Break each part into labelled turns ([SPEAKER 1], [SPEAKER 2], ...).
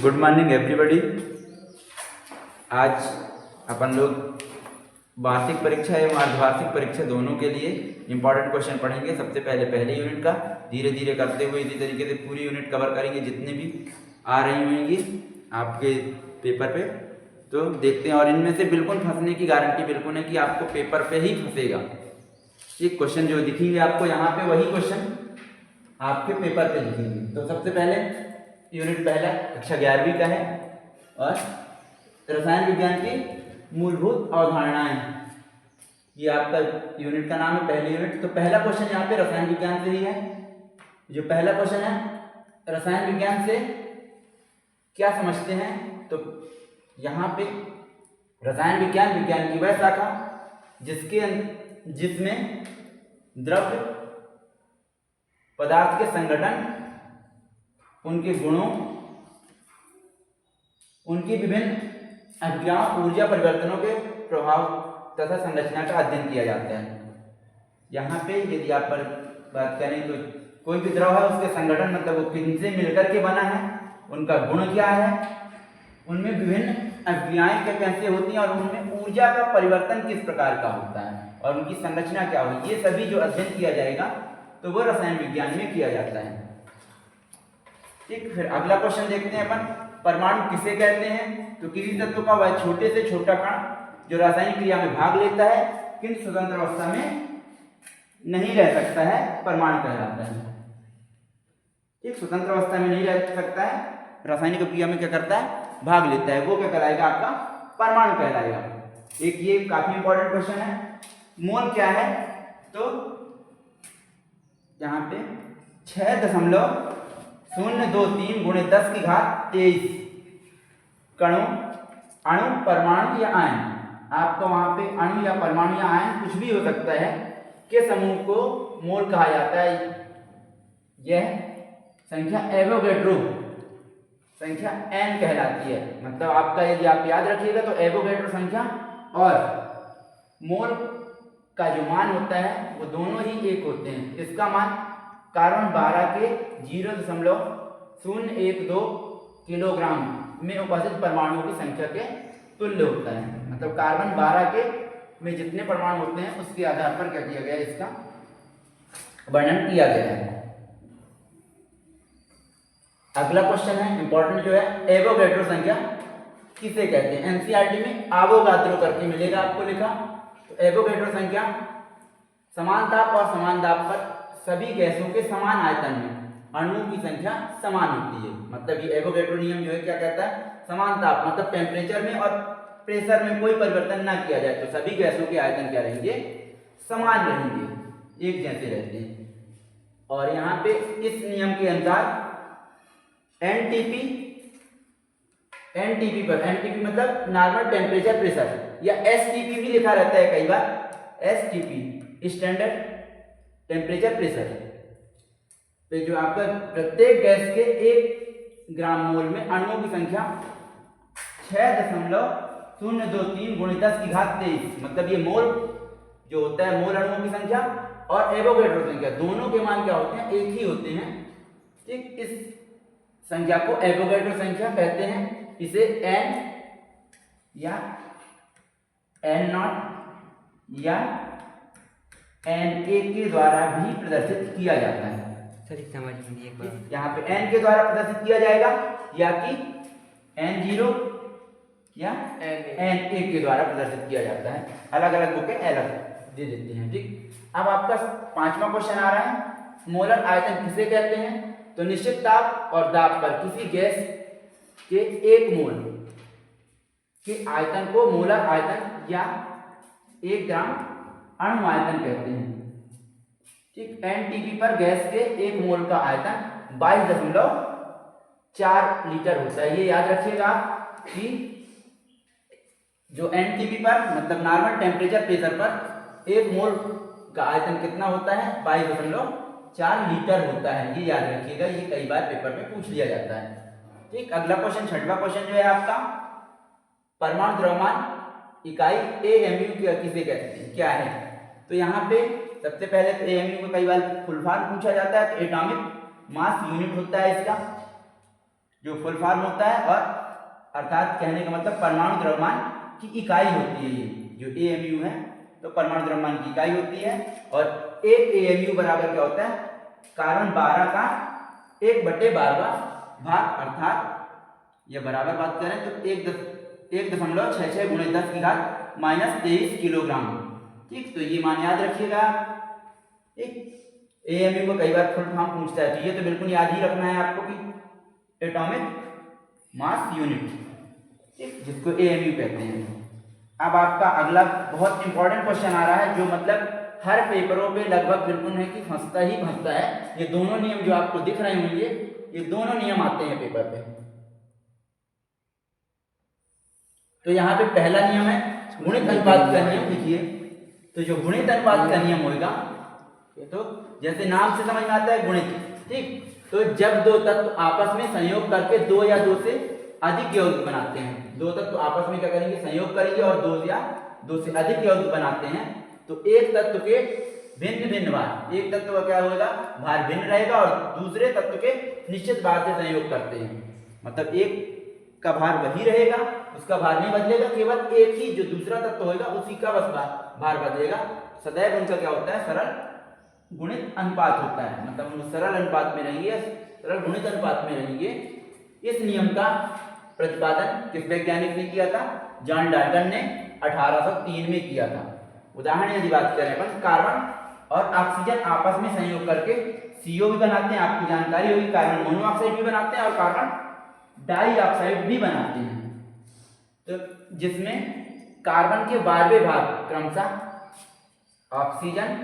[SPEAKER 1] Good morning everybody. आज अपन लोग वार्षिक परीक्षा एवं अर्धवार्षिक परीक्षा दोनों के लिए इम्पॉर्टेंट क्वेश्चन पढ़ेंगे। सबसे पहले यूनिट का धीरे धीरे करते हुए इसी तरीके से पूरी यूनिट कवर करेंगे जितने भी आ रही होंगी आपके पेपर पे। तो देखते हैं, और इनमें से बिल्कुल फंसने की गारंटी बिल्कुल है कि आपको पेपर पे ही फंसेगा। ये क्वेश्चन जो दिखेंगे आपको यहाँ पे वही क्वेश्चन आपके पेपर पे दिखेंगे। तो सबसे पहले यूनिट पहला कक्षा 11वीं का है और रसायन विज्ञान की मूलभूत अवधारणाएं, ये आपका यूनिट का नाम है, पहली यूनिट। तो पहला क्वेश्चन यहाँ पे रसायन विज्ञान से ही है। जो पहला क्वेश्चन है, रसायन विज्ञान से क्या समझते हैं, तो यहाँ पे रसायन विज्ञान विज्ञान की वह शाखा जिसमें द्रव्य पदार्थ के संगठन, उनके गुणों, उनकी विभिन्न अभिक्रियाओं, ऊर्जा परिवर्तनों के प्रभाव तथा संरचना का अध्ययन किया जाता है। यहाँ पे यदि आप पर बात करें तो कोई भी द्रव है उसके संगठन, मतलब वो किनसे मिलकर के बना है, उनका गुण क्या है, उनमें विभिन्न अभिक्रियाएं कैसे होती हैं और उनमें ऊर्जा का परिवर्तन किस प्रकार का होता है और उनकी संरचना क्या होगी, ये सभी जो अध्ययन किया जाएगा तो वो रसायन विज्ञान में किया जाता है। ठीक, फिर अगला क्वेश्चन देखते हैं अपन, परमाणु किसे कहते हैं। तो किसी तत्व का वह छोटे से छोटा कण जो रासायनिक क्रिया में भाग लेता है किंतु स्वतंत्र अवस्था में नहीं रह सकता है, परमाणु कहलाता है। ठीक, स्वतंत्र अवस्था में नहीं रह सकता है, रासायनिक क्रिया में क्या करता है, भाग लेता है, वो क्या कहलाएगा, आपका परमाणु कहलाएगा। एक ये काफी इंपॉर्टेंट क्वेश्चन है। मोल क्या है, तो यहाँ पे 6.023 × 10⁻23 कणों, अणु, परमाणु या आयन, आपको वहां पे अणु या परमाणु या आयन कुछ भी हो सकता है, के समूह को मोल कहा जाता है। यह संख्या एवोगैड्रो संख्या n कहलाती है। मतलब आपका यदि आप याद रखिएगा तो एवोगैड्रो संख्या और मोल का जो मान होता है वो दोनों ही एक होते हैं। इसका मान कार्बन 12 के 0.012 किलोग्राम में उपस्थित परमाणुओं की संख्या के तुल्य होता है। मतलब कार्बन 12 के में जितने परमाणु होते हैं उसके आधार पर क्या किया गया है, इसका वर्णन किया गया है। अगला क्वेश्चन है इंपॉर्टेंट जो है, एवोगैड्रो संख्या किसे कहते हैं। एनसीईआरटी में आवोगाद्रो करके मिलेगा आपको लिखा। तो एवोगैड्रो संख्या समान ताप और समान दाब पर सभी गैसों के समान आयतन में अणुओं की संख्या समान होती है। मतलब ये एवोगैड्रो नियम जो है क्या कहता है, समान ताप मतलब टेम्परेचर में और प्रेशर में कोई परिवर्तन ना किया जाए तो सभी गैसों के आयतन क्या रहेंगे, समान रहेंगे, एक जैसे रहते हैं। और यहाँ पे इस नियम के अनुसार एनटीपी पर, एनटीपी मतलब नॉर्मल टेम्परेचर प्रेशर, या एसटीपी भी लिखा रहता है कई बार, एसटीपी स्टैंडर्ड टेम्परेचर प्रेशर, तो जो आपका प्रत्येक गैस के 1 ग्राम मोल में अणुओं की संख्या 6.023 × 10⁻23, मतलब ये मोल जो होता है, मोल अणुओं की संख्या और एवोगैड्रो संख्या दोनों के मान क्या होते हैं, एक ही होते हैं। ठीक, इस संख्या को एवोगैड्रो संख्या कहते हैं। इसे n या n0 या na के द्वारा भी प्रदर्शित किया जाता है।
[SPEAKER 2] समझ में एक बार
[SPEAKER 1] यहाँ पे n के द्वारा प्रदर्शित किया जाएगा या कि n0 या na के द्वारा प्रदर्शित किया जाता है। अलग अलग बुकें अलग दे देते हैं। ठीक, अब आपका 5वां क्वेश्चन आ रहा है, मोलर आयतन किसे कहते हैं। तो निश्चित ताप और दाब पर किसी गैस के 1 मोल के आयतन को मोलर आयतन या 1 ग्राम अणु आयतन कहते हैं। ठीक, एनटीपी पर गैस के 1 मोल का आयतन 22.4 लीटर होता है। ये याद रखिएगा कि जो एनटीपी पर मतलब नॉर्मल टेम्परेचर प्रेशर पर 1 मोल का आयतन कितना होता है, 22.4 लीटर होता है। ये याद रखिएगा, ये कई बार पेपर में पूछ लिया जाता है। ठीक, अगला क्वेश्चन 6वां क्वेश्चन जो है आपका, परमाणु द्रव्यमान इकाई एएमयू किसे कहते हैं, क्या है। तो यहाँ पे सबसे पहले तो एएमयू को कई बार फुल फॉर्म पूछा जाता है, तो एटॉमिक मास यूनिट होता है इसका। जो फुल फॉर्म होता है, और अर्थात कहने का मतलब परमाणु द्रव्यमान की इकाई होती है। ये जो AMU है तो परमाणु द्रव्यमान की इकाई होती है। और 1 AMU बराबर क्या होता है, कार्बन 12 का 1/12वां भाग, अर्थात ये बराबर बात करें तो 1.66 × 10⁻³ किलोग्राम। ठीक, तो ये मान याद रखिएगा। ठीक, AMU को कई बार फुल फॉर्म पूछता है, तो ये तो बिल्कुल याद ही रखना है आपको कि एटॉमिक मास यूनिट, ठीक, जिसको AMU कहते हैं। अब आपका अगला बहुत इंपॉर्टेंट क्वेश्चन आ रहा है, जो मतलब हर पेपरों पे लगभग बिल्कुल है कि फंसता ही फंसता है। ये दोनों नियम जो आपको दिख रहे होंगे, ये दोनों नियम आते हैं पेपर पे। तो यहाँ पे पहला नियम है गुणित अनुपात का नियम। लिखिए, तो जो गुणित अनुपात का नियम होगा, तो जैसे नाम से समझ में आता है गुणित, ठीक, तो जब दो तत्व आपस में संयोग करके 2 या 2 से अधिक यौगिक बनाते हैं, दो तत्व आपस में क्या करेंगे, संयोग करेंगे और 2 या 2 से अधिक यौगिक बनाते हैं, तो एक तत्व के भिन्न भिन्न भार, एक तत्व का क्या होगा, भार भिन्न रहेगा और दूसरे तत्व के निश्चित भार से संयोग करते हैं। मतलब एक का भार वही रहेगा, उसका भार नहीं बदलेगा, केवल एक ही जो दूसरा तत्व होगा उसी का बस भार बदलेगा। सदैव उनका क्या होता है, सरल गुणित अनुपात होता है। मतलब हम सरल अनुपात में रहेंगे, सरल गुणित अनुपात में रहेंगे। इस नियम का प्रतिपादन किस वैज्ञानिक ने किया था, जॉन डाल्टन ने 1803 में किया था। उदाहरण यदि बात करें अपन, कार्बन और ऑक्सीजन आपस में संयोग करके CO भी बनाते हैं, आपकी जानकारी होगी, कार्बन मोनोऑक्साइड भी बनाते हैं और कार्बन डाइऑक्साइड भी बनाते हैं। तो जिसमें कार्बन के 12वें भाग क्रमशः ऑक्सीजन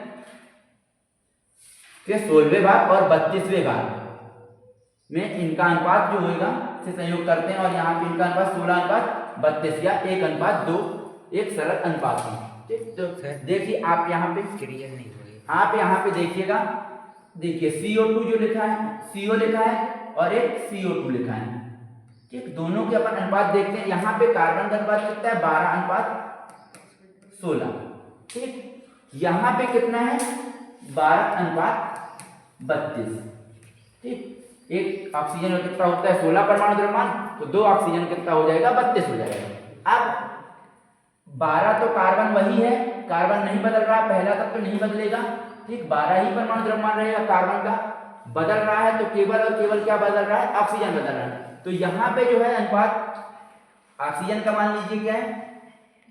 [SPEAKER 1] के 16वें भाग और 32वें भाग में इनका अनुपात जो होगा से संयोग करते हैं, और यहाँ पे इनका अनुपात 16:32 या 1:2 एक सरल अनुपात है। ठीक, तो देखिए आप यहाँ पे
[SPEAKER 2] क्लियर नहीं हुई,
[SPEAKER 1] आप यहाँ पे देखिएगा, देखिए CO2 जो लिखा है, CO लिखा है और एक CO2 लिखा है। ठीक, दोनों के अपन अनुपात देखते हैं। यहाँ पे कार्बन का अनुपात कितना है, 12:16। ठीक, यहाँ पे कितना है, 12:32। ठीक, एक ऑक्सीजन में कितना होता है, 16 परमाणु द्रव्यमान, तो 2 ऑक्सीजन कितना हो जाएगा, 32 हो जाएगा। अब 12 तो कार्बन वही है, कार्बन नहीं बदल रहा, पहला तत्व तो नहीं बदलेगा। ठीक, 12 ही परमाणु द्रव्यमान रहेगा, कार्बन का बदल रहा है तो केवल और केवल क्या बदल रहा है, ऑक्सीजन बदल रहा है। तो यहाँ पे जो है अनुपात ऑक्सीजन का मान लीजिए क्या है,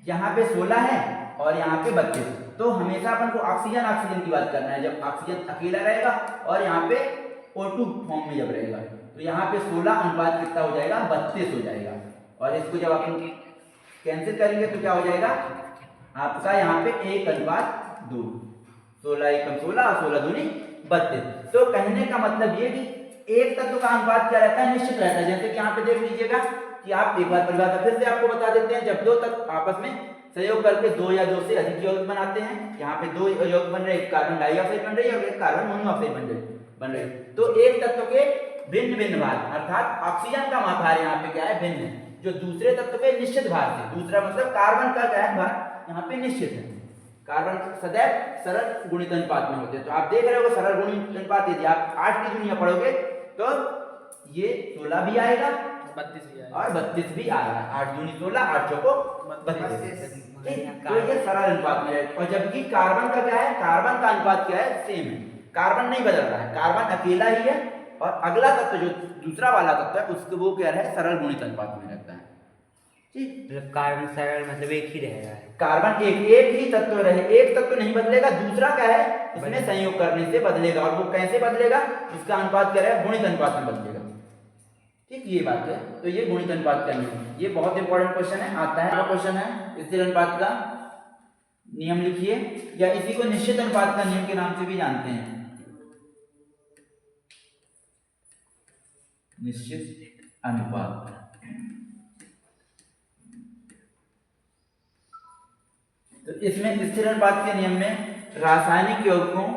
[SPEAKER 1] यहाँ पे 16 है और यहाँ पे 32। तो हमेशा अपन को ऑक्सीजन ऑक्सीजन की बात करना है, जब ऑक्सीजन अकेला रहेगा और यहाँ पे O2 फॉर्म में जब रहेगा, तो यहाँ पे 16 अनुपात कितना हो जाएगा, 32 हो जाएगा। और इसको जब अपन कैंसिल करेंगे तो क्या हो जाएगा आपका, यहाँ पे 1:2, 16 एकम 16 और 16 दूनी 32। तो कहने का मतलब ये कि एक तत्व का अनुपात क्या रहता है, निश्चित रहता है। जैसे कि यहाँ पे देख लीजिएगा कि आप एक बार परिभाषा फिर से आपको बता देते हैं, जब दो तत्व आपस में संयोग करके 2 या 2 से अधिक यौगिक बनाते हैं, यहाँ पे 2 यौगिक बन रहे, एक कार्बन डाइऑक्साइड बन रही है और एक कार्बन मोनोऑक्साइड बन रही है, तो एक तत्व के भिन्न भिन्न भार, अर्थात ऑक्सीजन का भार यहाँ पे क्या है, भिन्न है, जो दूसरे तत्व के निश्चित भार से, दूसरा मतलब कार्बन का क्या है भार यहाँ पे निश्चित है। कार्बन सदैव सरल गुणित अनुपात में होते हैं। तो आप देख रहे हो सरल गुणित अनुपात, यदि आप 8 की दुनिया पढ़ोगे तो ये 16 भी आएगा
[SPEAKER 3] 32 भी आएगा
[SPEAKER 1] और 32 भी आ रहा है, 8 दूनी 16, 8 चौको 32। तो ये सरल अनुपात में है। और जबकि कार्बन का क्या है, कार्बन का अनुपात क्या है, सेम है, कार्बन नहीं बदल रहा है, कार्बन अकेला ही है और अगला तत्व जो दूसरा वाला तत्व है उसको वो क्या है, सरल गुणित अनुपात में रहता है। ठीक,
[SPEAKER 2] मतलब कार्बन सरल मतलब एक ही रहेगा,
[SPEAKER 1] कार्बन एक ही तत्व रहे, एक तत्व नहीं बदलेगा, दूसरा क्या है इसमें संयोग करने से बदलेगा। और वो कैसे बदलेगा, इसका अनुपात क्या है, गुणित अनुपात में बदलेगा। ठीक, ये बात है। तो ये गुणित अनुपात का नियम, ये बहुत इंपॉर्टेंट क्वेश्चन है, आता है क्वेश्चन है। स्थिर अनुपात का नियम लिखिए, या इसी को निश्चित अनुपात का नियम के नाम से भी जानते हैं, निश्चित अनुपात। तो इसमें स्थिर अनुपात के नियम में रासायनिक यौगिकों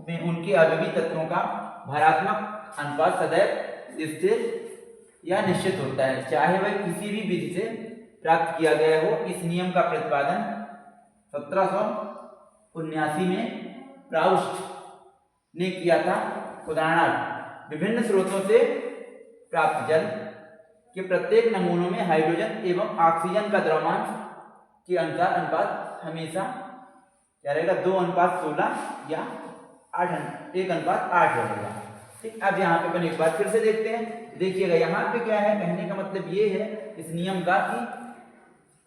[SPEAKER 1] में उनके अवयवी तत्वों का भारात्मक अनुपात सदैव स्थिर या निश्चित होता है, चाहे वह किसी भी विधि से प्राप्त किया गया हो। इस नियम का प्रतिपादन 1779 में प्राउस्ट ने किया था। उदाहरणार्थ, विभिन्न स्रोतों से प्राप्त जल कि प्रत्येक नमूनों में हाइड्रोजन एवं ऑक्सीजन का द्रव्यमान के अनुसार अनुपात हमेशा क्या रहेगा, 2:16 या 1:8 रहेगा। ठीक, अब यहाँ पे अपन एक बार फिर से देखते हैं। देखिएगा यहाँ पे क्या है, कहने का मतलब ये है इस नियम का कि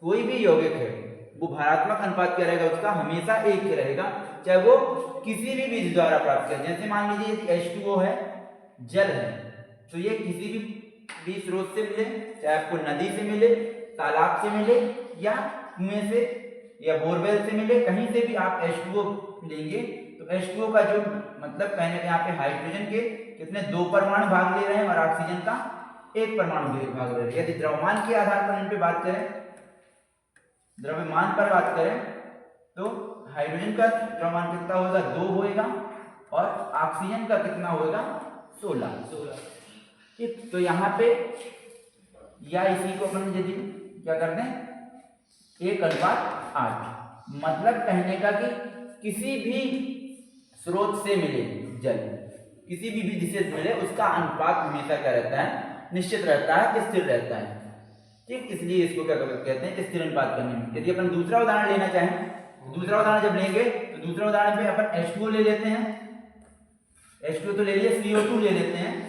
[SPEAKER 1] कोई भी यौगिक है वो भारात्मक अनुपात क्या रहेगा, उसका हमेशा एक ही रहेगा, चाहे वो किसी भी बीज द्वारा प्राप्त किया। जैसे मान लीजिए यदि H2O है, जल है, तो ये किसी भी स्रोत से मिले, चाहे आपको नदी से मिले, तालाब से मिले या कुएं से या बोरवेल से मिले, कहीं से भी आप H2O लेंगे तो H2O का जो मतलब कहने का यहाँ पे हाइड्रोजन के कितने 2 परमाणु भाग ले रहे हैं और ऑक्सीजन का 1 परमाणु भाग ले रहे हैं। यदि द्रव्यमान के आधार पर इन पे बात करें, द्रव्यमान पर बात करें तो हाइड्रोजन का द्रव्यमान कितना होगा, 2 होएगा और ऑक्सीजन का कितना होगा, 16। ठीक, तो यहाँ पे या इसी को अपन यदि क्या कर दें 1:8, मतलब कहने का कि किसी भी स्रोत से मिले जल, किसी भी विधि से मिले, उसका अनुपात हमेशा क्या रहता है, निश्चित रहता है, स्थिर रहता है। ठीक, इसलिए इसको क्या कहते हैं, स्थिर अनुपात करने में। यदि अपन दूसरा उदाहरण लेना चाहें, दूसरा उदाहरण जब लेंगे तो दूसरा उदाहरण पे अपन H2O ले लेते हैं, H2O तो ले लिए, CO2 ले लेते हैं,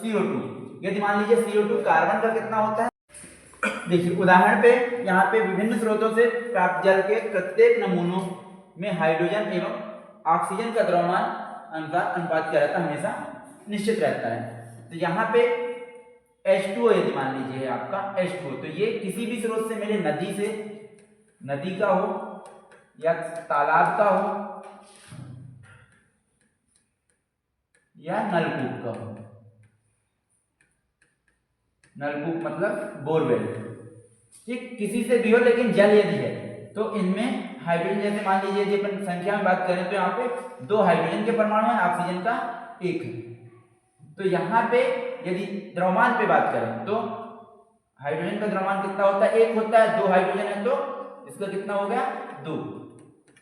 [SPEAKER 1] CO2। यदि मान लीजिए CO2 कार्बन का कितना होता है, देखिए उदाहरण पे यहाँ पे विभिन्न स्रोतों से प्राप्त जल के प्रत्येक नमूनों में हाइड्रोजन एवं ऑक्सीजन का द्रव्यमान अनुपात क्या रहता है, हमेशा निश्चित रहता है। तो यहाँ पे H2O यदि मान लीजिए आपका H2O, तो ये किसी भी स्रोत से मिले, नदी से, नदी का हो या तालाब का हो या नलकूप का हो, नलकूप मतलब बोरवेल, ठीक, किसी से भी हो, लेकिन जल यदि है तो इनमें हाइड्रोजन, जैसे मान लीजिए यदि अपन संख्या में बात करें तो यहाँ पे 2 हाइड्रोजन के परमाणु हैं, ऑक्सीजन का 1 है। तो यहाँ पे यदि द्रव्यमान पे बात करें तो हाइड्रोजन का द्रव्यमान कितना होता है, 1 होता है, 2 हाइड्रोजन है तो इसका कितना हो गया, 2।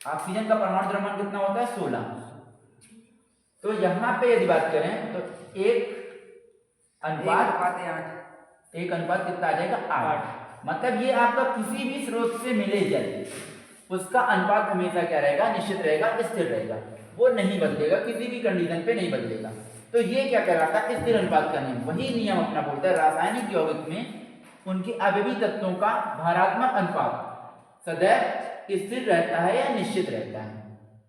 [SPEAKER 1] ऑक्सीजन का परमाणु द्रव्यमान कितना होता है, 16। तो यहाँ पे यदि बात करें तो 1:8 कितना आ जाएगा, 8। मतलब ये आपका किसी भी स्रोत से मिले जल, उसका अनुपात हमेशा क्या रहेगा, निश्चित रहेगा, स्थिर रहेगा, वो नहीं बदलेगा, किसी भी कंडीशन पे नहीं बदलेगा। तो ये क्या कहलाता है, स्थिर अनुपात का नियम। वही नियम अपना बोलता है रासायनिक यौगिक में उनके अवयवी तत्वों का भारात्मक अनुपात सदैव स्थिर रहता है या निश्चित रहता है,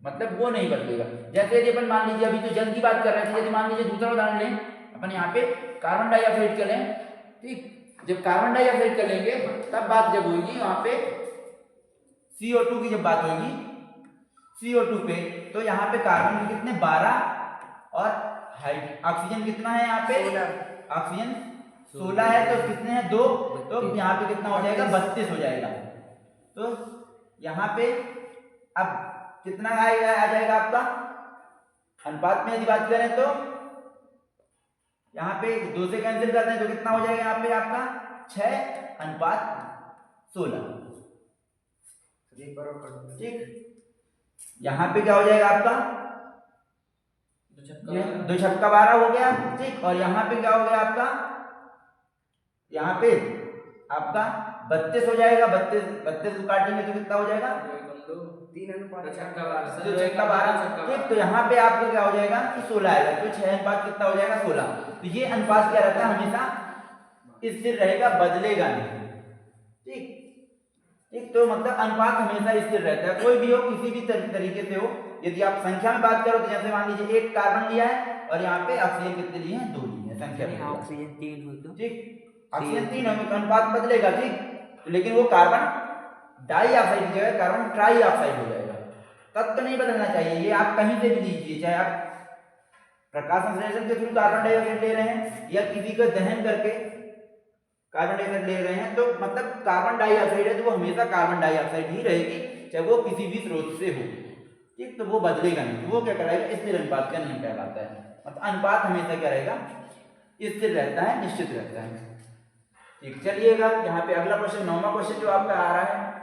[SPEAKER 1] मतलब वो नहीं बदलेगा। जैसे यदि अपन मान लीजिए अभी तो जल की बात कर रहे थे, यदि मान लीजिए दूसरा उदाहरण लें, अपन यहाँ पे कार्बन डाइऑक्साइड कर लें। ठीक, जब कार्बन डाइऑक्साइड कर लेंगे तब बात जब होगी वहां पे CO2 की, जब बात होगी CO2 पे, तो यहाँ पे कार्बन के कितने 12 और ऑक्सीजन कितना है, यहाँ पे ऑक्सीजन 16 है, तो कितने हैं 2, तो यहाँ पे कितना हो जाएगा, 32 हो जाएगा। तो यहाँ पे अब कितना आएगा, आ जाएगा आपका अनुपात में यदि बात करें तो यहाँ पे 2 से कैंसिल करते हैं तो कितना हो जाएगा, यहाँ पे आपका 6:16। ठीक, यहाँ पे क्या हो जाएगा आपका 2 छक्का 12 हो गया। ठीक, और यहाँ पे क्या हो गया आपका, यहाँ पे आपका 32 हो जाएगा। 32 को काटेंगे तो कितना हो जाएगा, 2:12। ठीक, तो यहाँ पे आपका क्या हो जाएगा कि 16 आएगा, तो 6 अनुपात कितना हो जाएगा, 16। तो ये अनुपात क्या रहता है, हमेशा स्थिर रहेगा, बदलेगा नहीं। ठीक, ठीक, तो मतलब अनुपात हमेशा स्थिर रहता है, कोई भी हो, किसी भी तरीके से हो। यदि आप संख्या में बात करो तो जैसे मान लीजिए 1 कार्बन लिया है और यहाँ पे ऑक्सीजन कितने लिए हैं, 2 लिए हैं संख्या में,
[SPEAKER 2] ऑक्सीजन 3 हो तो
[SPEAKER 1] ठीक, ऑक्सीजन 3 हो तो अनुपात बदलेगा। ठीक, लेकिन वो कार्बन डाइऑक्साइड की जगह कार्बन ट्राइऑक्साइड हो जाएगा। तत्व नहीं बदलना चाहिए, ये आप कहीं से भी लीजिए, चाहे आप प्रकाश संश्लेषण के थ्रू कार्बन डाइऑक्साइड ले रहे हैं या किसी का दहन करके कार्बन डाइऑक्साइड ले रहे हैं, तो मतलब कार्बन डाइऑक्साइड है तो वो हमेशा कार्बन डाइऑक्साइड ही रहेगी, चाहे वो किसी भी स्रोत से हो। ठीक, तो वो बदलेगा नहीं, वो क्या कहलाएगा, स्थिर अनुपात का नियम कहलाता है। मतलब अनुपात हमेशा क्या रहेगा, स्थिर रहता है, निश्चित रहता है। ठीक, चलिएगा यहाँ पे अगला क्वेश्चन, 9वां क्वेश्चन जो आपका आ रहा है,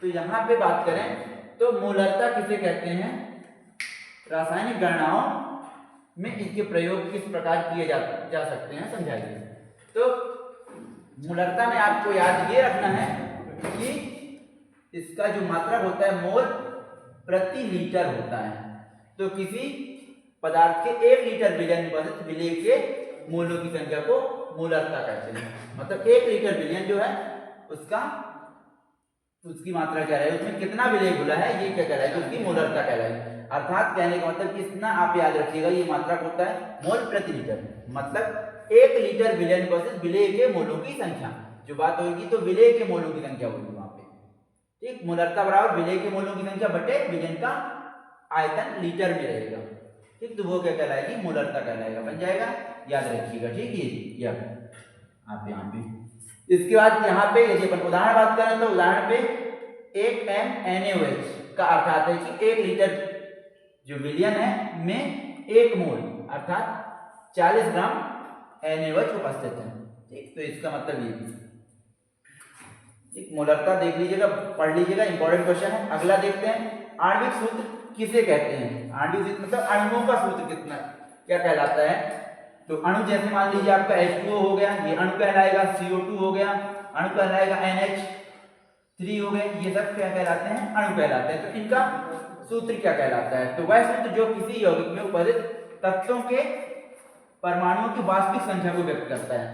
[SPEAKER 1] तो यहाँ पे बात करें तो मूलरता किसे कहते हैं, रासायनिक गणनाओं में इसके प्रयोग किस प्रकार किए जा सकते हैं, समझाइए। तो मूलरता में आपको याद ये रखना है कि इसका जो मात्रक होता है मोल प्रति लीटर होता है। तो किसी पदार्थ के 1 लीटर विलयन में उपस्थित विलेय के मोलों की संख्या को मूलरता कहते हैं। मतलब 1 लीटर विलयन जो है उसकी मात्रा क्या रहेगी, उसमें कितना विलेय घुला है, ये क्या कहलाएगी, उसकी मूलरता कहलाएगी। अर्थात कहने का मतलब कितना आप याद रखिएगा, ये मात्रक होता है मोल प्रति लीटर। मतलब 1 लीटर विलयन उपस्थित विलेय के मोलों की संख्या जो बात होगी तो विलेय के मोलों की संख्या होगी वहां पे। ठीक, मूलरता बराबर विलेय के मोलों की संख्या बटे विलयन का आयतन लीटर में रहेगा। ठीक, तो वो क्या कहलाएगी, मूलरता कहलाएगा। बन जाएगा, याद रखिएगा। ठीक है, ये आप यहाँ पे इसके बाद यहाँ पे यदि अपन उदाहरण बात करें तो उदाहरण पे 1 mNaOH का अर्थ आता है कि 1 लीटर जो विलयन है में 1 मोल अर्थात 40 ग्राम NaOH उपस्थित है। ठीक, तो इसका मतलब ये एक मूलरता देख लीजिएगा, पढ़ लीजिएगा, इंपॉर्टेंट क्वेश्चन है। अगला देखते हैं, आणविक सूत्र किसे कहते हैं। आणविक सूत्र मतलब अणुओं का सूत्र कितना क्या कहलाता है। तो अणु जैसे मान लीजिए आपका H2O हो गया, ये अणु कहलाएगा, CO2 हो गया अणु कहलाएगा, NH3 हो गए, ये सब क्या कहलाते हैं, अणु कहलाते हैं। तो इनका सूत्र क्या कहलाता है, तो वह सूत्र जो किसी यौगिक में उपस्थित तत्वों के परमाणुओं की वास्तविक संख्या को व्यक्त करता है।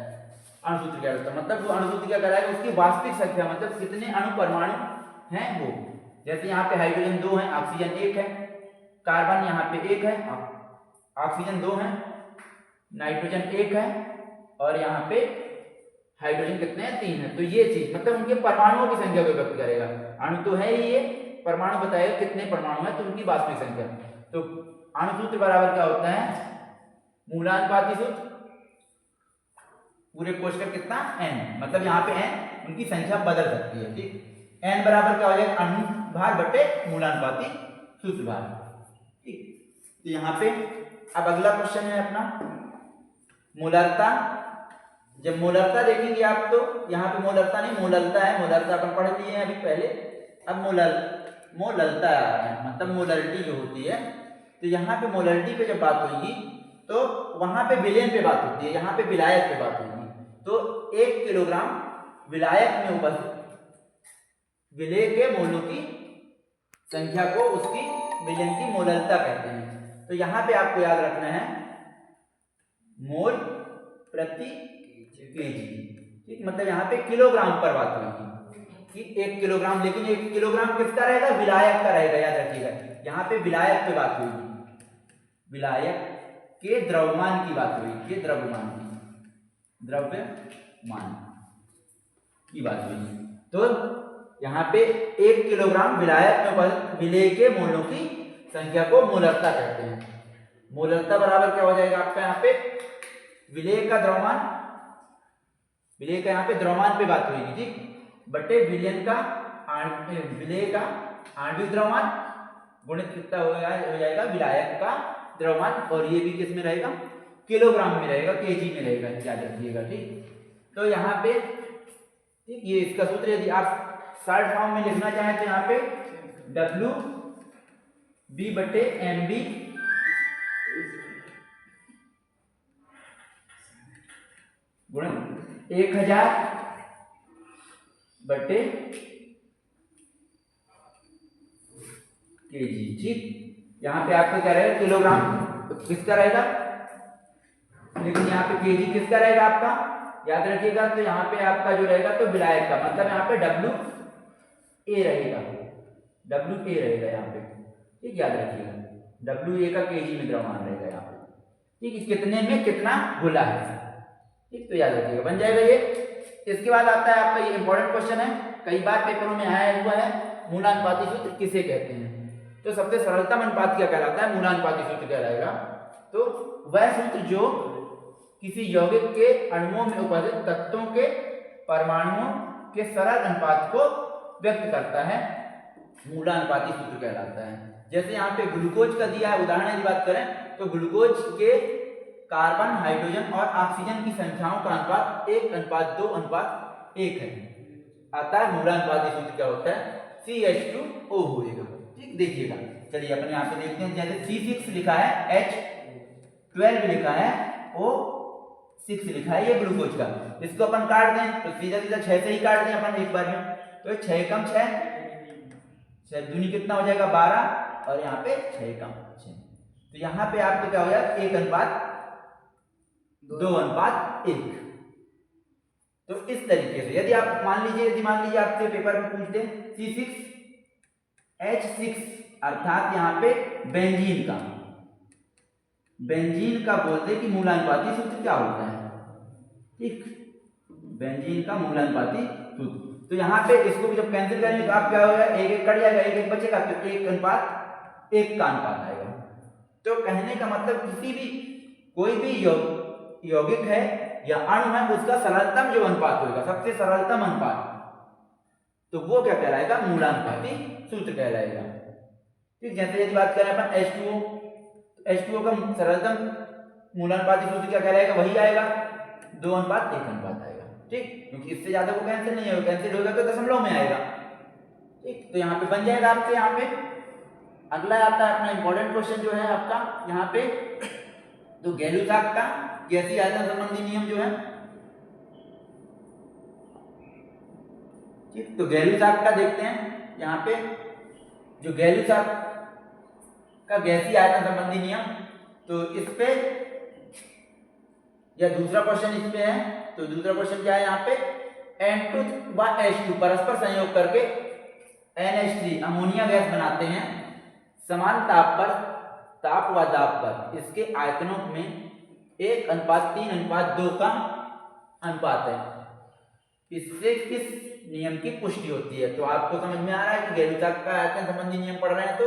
[SPEAKER 1] अणु सूत्र क्या होता है, मतलब वो अणु सूत्र क्या कहलाएगा, उसकी वास्तविक संख्या मतलब कितने अणु परमाणु हैं वो। जैसे यहाँ पे हाइड्रोजन 2 है, ऑक्सीजन 1 है, कार्बन यहाँ पे 1 है, ऑक्सीजन 2 है, नाइट्रोजन 1 है और यहाँ पे हाइड्रोजन कितने हैं, 3 है। तो ये चीज मतलब उनके परमाणुओं की संख्या को व्यक्त करेगा। अणु तो है ही, ये परमाणु बताएगा कितने परमाणु है तो उनकी वास्तविक संख्या। तो अणु सूत्र बराबर क्या होता है, मूलानुपाती सूत्र, पूरे कोश का कितना n, मतलब यहाँ पे n उनकी संख्या बदल सकती है। ठीक, n बराबर क्या हो जाएगा, अणु भार बटे मूलानुपाती सूत्र भार। ठीक, तो यहाँ पे अब अगला क्वेश्चन है अपना मूलरता। जब मूलरता देखेंगे आप तो यहाँ पे मूलरता नहीं मोललता है, मूलरता अपन पढ़ लिए हैं अभी पहले। अब मोललता आ रहा है, मतलब मोलरिटी जो होती है। तो यहाँ पे मोलरिटी पे जब बात होगी तो वहां पे विलयन पे बात होती है, यहाँ पे विलायक पे बात होगी। तो 1 किलोग्राम विलायक में उपस्थित विलेय के मोलों की संख्या को उसकी विलयन की मोललता कहते हैं। तो यहाँ पे आपको याद रखना है मोल प्रति केजी। ठीक, मतलब यहाँ पे किलोग्राम पर बात होगी कि 1 किलोग्राम, लेकिन 1 किलोग्राम किसका रहेगा, विलायक का रहेगा, याद रखिएगा। यहाँ पे विलायक पे बात होगी, विलायक के द्रव्यमान की बात होगी, के द्रव्यमान की बात होगी। तो यहाँ पे 1 किलोग्राम विलायक में विलेय के मोलों की संख्या को मूलरता कहते हैं। मूलरता बराबर क्या हो जाएगा आपका, यहाँ पे विलेय का द्रव्यमान, विलेय का यहाँ पे द्रव्यमान पे बात होगी, ठीक, बटे विलयन का विलेय का आणविक द्रव्यमान गुणित कितना हो जाएगा विलायक का द्रव्यमान, और ये भी किस में रहेगा, किलोग्राम में रहेगा, केजी में रहेगा, याद रखिएगा। ठीक, तो यहाँ पे ठीक, ये इसका सूत्र यदि आप शॉर्ट फॉर्म में लिखना चाहें तो यहाँ पे WB बटे MB गुणित 1000 बटे केजी। ठीक, यहाँ पे आपका क्या रहेगा, किलोग्राम किसका रहेगा, लेकिन यहाँ पे केजी किसका रहेगा आपका, याद रखिएगा। तो यहाँ पे आपका जो रहेगा तो विलायक का, मतलब यहाँ पे WA रहेगा, WA रहेगा यहाँ पे। ठीक, याद रखिएगा WA का केजी में द्रव्यमान रहेगा यहाँ पे। ठीक, कितने में कितना घुला है। ठीक, तो याद रखिएगा, बन जाएगा ये। इसके बाद आता है आपका ये इंपॉर्टेंट क्वेश्चन है, कई बार पेपरों में आया हुआ है, मूलानुपाती सूत्र किसे कहते हैं। तो सबसे सरलतम अनुपात क्या कहलाता है, मूलानुपाती सूत्र कहलाएगा। तो वह सूत्र जो किसी यौगिक के अणुओं में उपस्थित तत्वों के परमाणुओं के सरल अनुपात को व्यक्त करता है, मूलानुपाती सूत्र कहलाता है। जैसे यहाँ पे ग्लूकोज का दिया है उदाहरण की बात करें तो ग्लूकोज के कार्बन, हाइड्रोजन और ऑक्सीजन की संख्याओं का अनुपात 1:2:1 है, आता है। मूलानुपाती सूत्र क्या होता है, CH2O होगा। ठीक, देखिएगा, चलिए अपन यहाँ पे देखते हैं। जैसे C6 लिखा है, H12 लिखा है, O 6 लिखा है ये ग्लूकोज का। इसको अपन काट दें तो सीधा सीधा 6 से ही काट दें अपन एक बार में, तो 6 कम 6, 6 दूनी कितना हो जाएगा 12, और यहाँ पे 6 कम 6, तो यहाँ पे आपको क्या हो जाएगा 1:2:1। तो इस तरीके से यदि मान लीजिए आपसे पेपर में पूछ दें C6H6 अर्थात यहाँ पे बेंजीन का बोलते कि मूलानुपाती सूत्र क्या होता है, ठीक, बेंजीन का मूलानुपाती सूत्र। तो यहाँ पे इसको भी जब कैंसिल करेंगे तो आप क्या होगा, 1 कट जाएगा, 1 बचेगा, तो 1:1 का अनुपात आएगा। तो कहने का मतलब कोई भी यौगिक है या अणु है उसका सरलतम जो अनुपात होगा, सबसे सरलतम अनुपात, तो वो क्या कहलाएगा, मूलानुपाती सूत्र कहलाएगा। ठीक, जैसे यदि बात करें अपन H2O का सरलतम मूलानुपाती सूत्र क्या कहलाएगा, वही आएगा 2:1 आएगा। ठीक, क्योंकि इससे ज्यादा वो कैंसिल नहीं होगा, कैंसिल होगा तो दशमलव में आएगा। ठीक, तो यहाँ पे बन जाएगा आपके। यहाँ पे अगला आता है अपना इंपॉर्टेंट क्वेश्चन जो है आपका यहाँ पे, तो गैलुसाक का गैसीय आयतन संबंधी नियम जो है, ठीक, तो गैलुसाक का देखते हैं यहाँ पे, जो गैलुसाक का गैसीय आयतन संबंधी नियम, तो इस पे या दूसरा क्वेश्चन इस पे है, तो दूसरा क्वेश्चन क्या है यहाँ पे, N2 व H2 परस्पर संयोग करके NH3 अमोनिया गैस बनाते हैं, समान ताप व दाब पर इसके आयतनों में 1:3:2 का अनुपात है, इससे किस नियम की पुष्टि होती है। तो आपको समझ में आ रहा है कि गैलुसाक का आयतन संबंधी नियम पढ़ रहे हैं तो